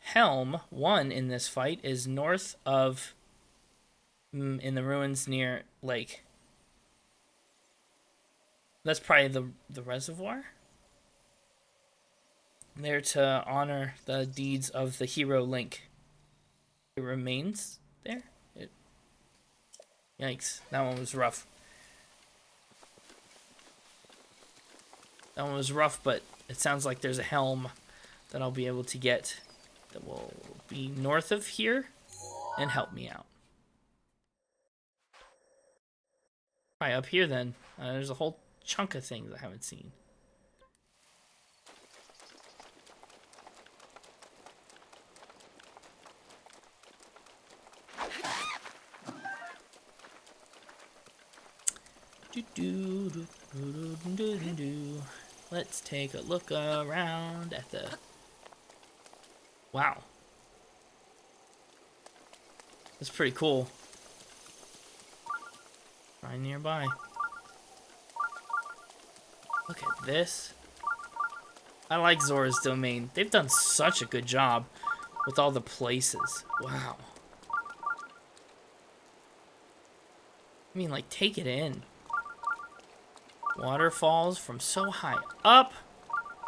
Helm won in this fight is north of in the ruins near Lake. That's probably the reservoir. There to honor the deeds of the hero Link. It remains there. Yikes, that one was rough. That one was rough, but it sounds like there's a helm that I'll be able to get that will be north of here and help me out. Probably up here then. There's a whole chunk of things I haven't seen. Let's take a look around at the... Wow. That's pretty cool. Right nearby. Look at this. I like Zora's Domain. They've done such a good job with all the places. Wow. I mean, like, take it in. Waterfalls from so high up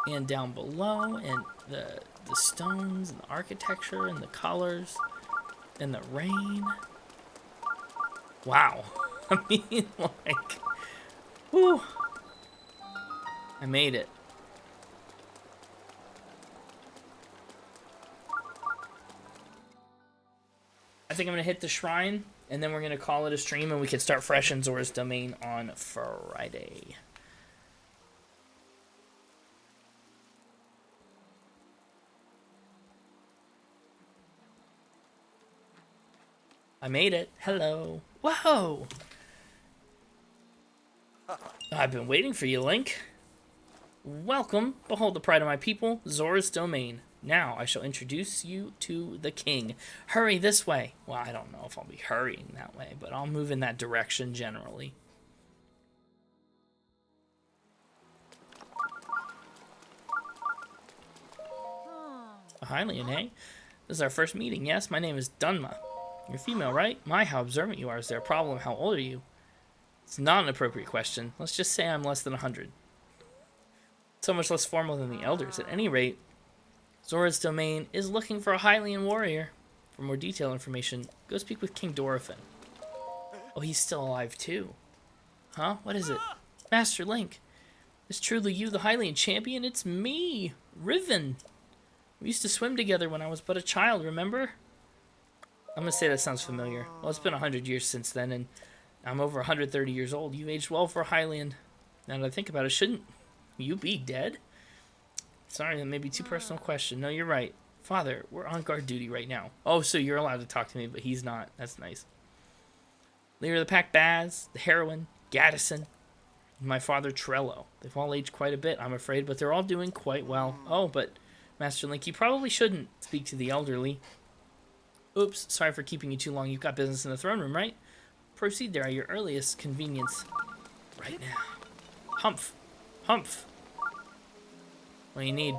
and down below, and the stones and the architecture and the colors and the rain. Wow. I mean, like, whew. I made it. I think I'm going to hit the shrine, and then we're going to call it a stream, and we can start fresh in Zora's Domain on Friday. I made it. Hello. Whoa! I've been waiting for you, Link. Welcome. Behold the pride of my people, Zora's Domain. Now I shall introduce you to the king. Hurry this way. Well, I don't know if I'll be hurrying that way, but I'll move in that direction generally. Hylian, hey? This is our first meeting, yes? My name is Dunma. You're female, right? My, how observant you are. Is there a problem? How old are you? It's not an appropriate question. Let's just say I'm less than 100. So much less formal than the elders. At any rate, Zora's Domain is looking for a Hylian warrior. For more detailed information, go speak with King Dorothin. Oh, he's still alive too. Huh? What is it? Master Link. Is truly you the Hylian champion? It's me, Riven. We used to swim together when I was but a child, remember? I'm gonna say that sounds familiar. Well, it's been 100 years since then, and I'm over 130 years old. You've aged well for a Hylian. Now that I think about it, shouldn't you be dead? Sorry, that may be too personal question. No, you're right. Father, we're on guard duty right now. Oh, so you're allowed to talk to me, but he's not. That's nice. Leader of the pack, Baz, the heroine, Gaddison, and my father, Trello. They've all aged quite a bit, I'm afraid, but they're all doing quite well. Oh, but, Master Link, you probably shouldn't speak to the elderly. Oops, sorry for keeping you too long. You've got business in the throne room, right? Proceed there at your earliest convenience. Right now. Humph. Humph. What do you need?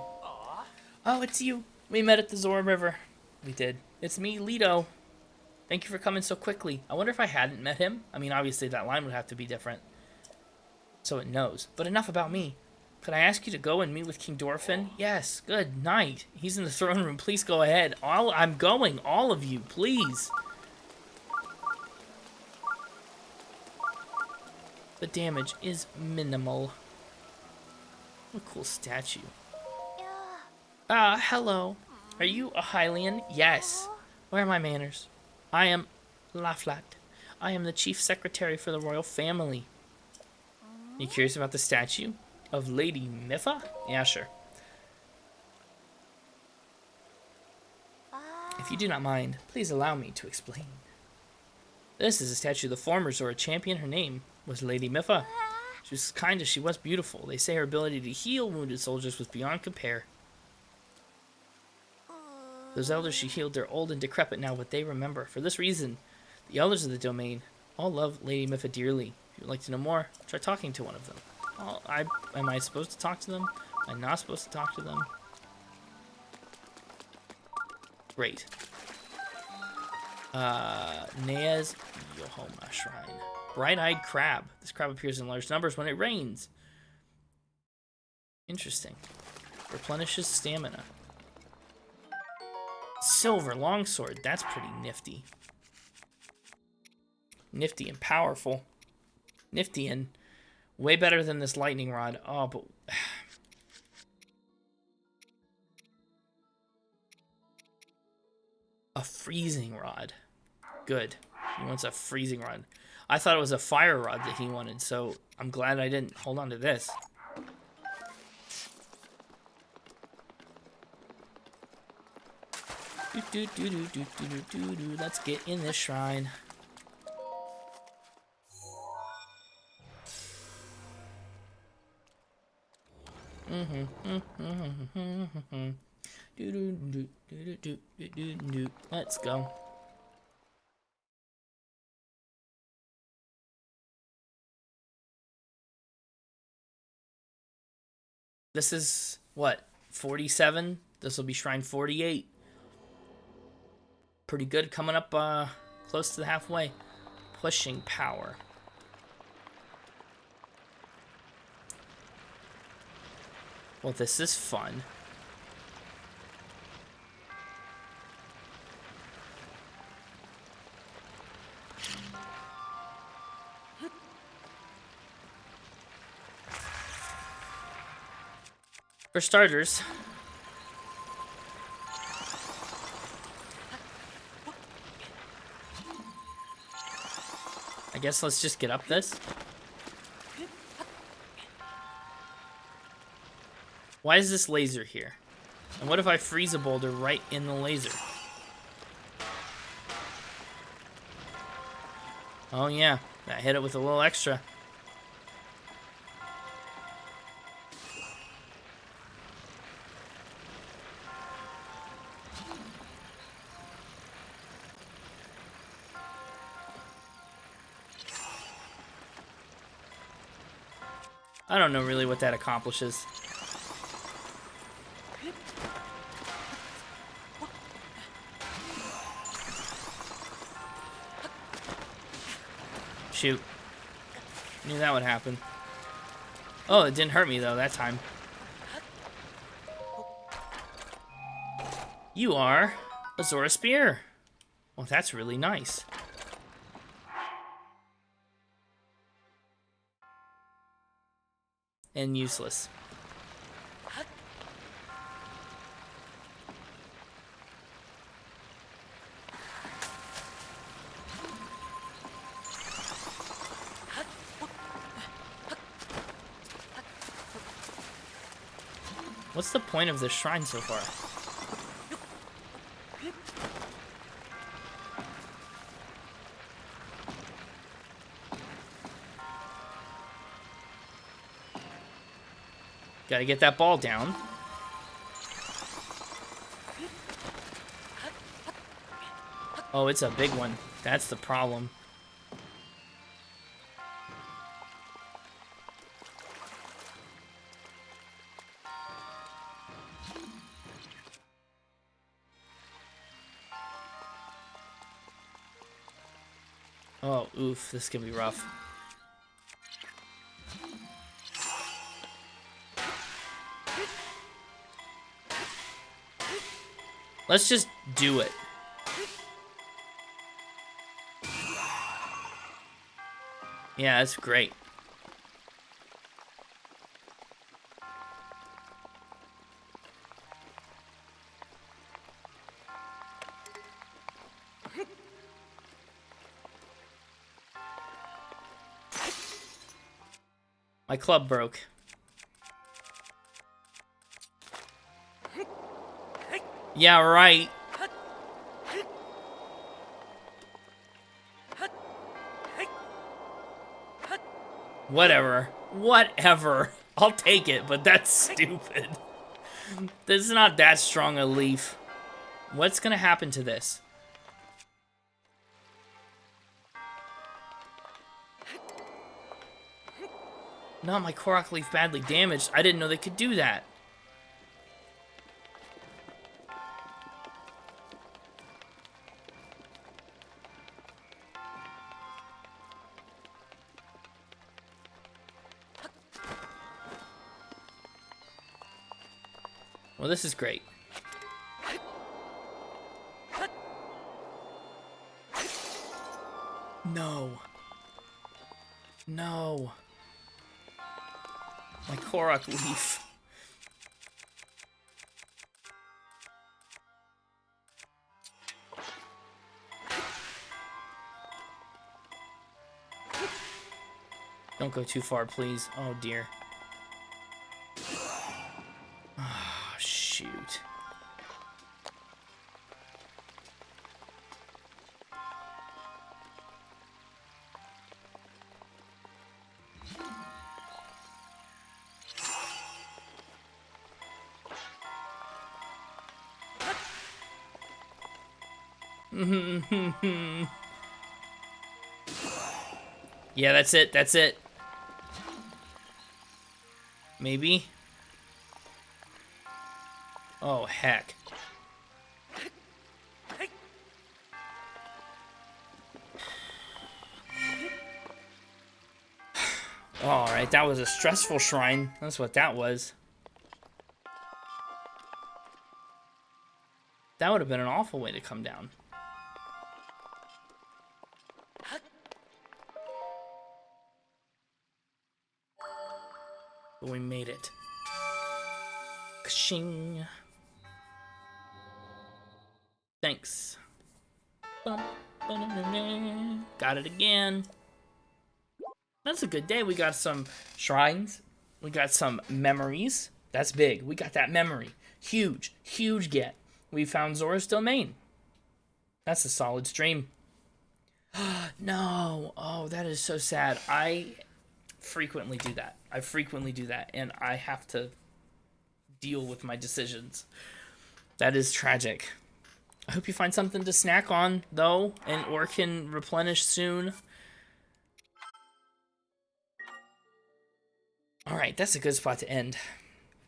Oh, it's you. We met at the Zora River. We did. It's me, Leto. Thank you for coming so quickly. I wonder if I hadn't met him. I mean, obviously that line would have to be different. So it knows. But enough about me. Could I ask you to go and meet with King Dorothin? Yes. Good night. He's in the throne room. Please go ahead. I'm going. All of you, please. The damage is minimal. What a cool statue. Hello. Are you a Hylian? Yes. Where are my manners? I am Laflat. I am the chief secretary for the royal family. You curious about the statue of Lady Mipha? Yeah, sure. If you do not mind, please allow me to explain. This is a statue of the former Zora champion. Her name was Lady Miffa. She was as kind as she was beautiful. They say her ability to heal wounded soldiers was beyond compare. Those elders she healed, they're old and decrepit now, but they remember. For this reason, the elders of the domain all love Lady Miffa dearly. If you would like to know more, try talking to one of them. Am I supposed to talk to them? Am I not supposed to talk to them? Great. Nea's Yohoma Shrine. Bright-eyed crab. This crab appears in large numbers when it rains. Interesting. Replenishes stamina. Silver longsword. That's pretty nifty. Nifty and powerful. Nifty and way better than this lightning rod. Oh, but... a freezing rod. Good. He wants a freezing rod. I thought it was a fire rod that he wanted, so I'm glad I didn't hold on to this. Let's get in this shrine. Let's go. This is what, 47? This will be shrine 48. Pretty good, coming up close to the halfway. Pushing power. Well, this is fun. For starters, I guess let's just get up this. Why is this laser here? And what if I freeze a boulder right in the laser? Oh yeah, I hit it with a little extra. I don't know really what that accomplishes. Shoot. Knew that would happen. Oh, it didn't hurt me though that time. You are a Zora Spear. Well, that's really nice. And useless. What's the point of this shrine so far? Gotta get that ball down. Oh, it's a big one. That's the problem. Oh, oof, this can be rough. Let's just do it. Yeah, that's great. My club broke. Yeah, right. Whatever. Whatever. I'll take it, but that's stupid. This is not that strong a leaf. What's gonna happen to this? No, my Korok leaf badly damaged. I didn't know they could do that. Well, this is great. No. No. My Korok leaf. Don't go too far, please. Oh, dear. Oh, shoot. Yeah, that's it. That's it. Maybe. Oh, heck. Alright, that was a stressful shrine. That's what that was. That would have been an awful way to come down. But we made it. Ka-shing. Thanks. Got it again. That's a good day. We got some shrines. We got some memories. That's big. We got that memory. Huge. Huge get. We found Zora's domain. That's a solid stream. No. Oh, that is so sad. I frequently do that. And I have to deal with my decisions. That is tragic. I hope you find something to snack on, though, and or can replenish soon. Alright, that's a good spot to end.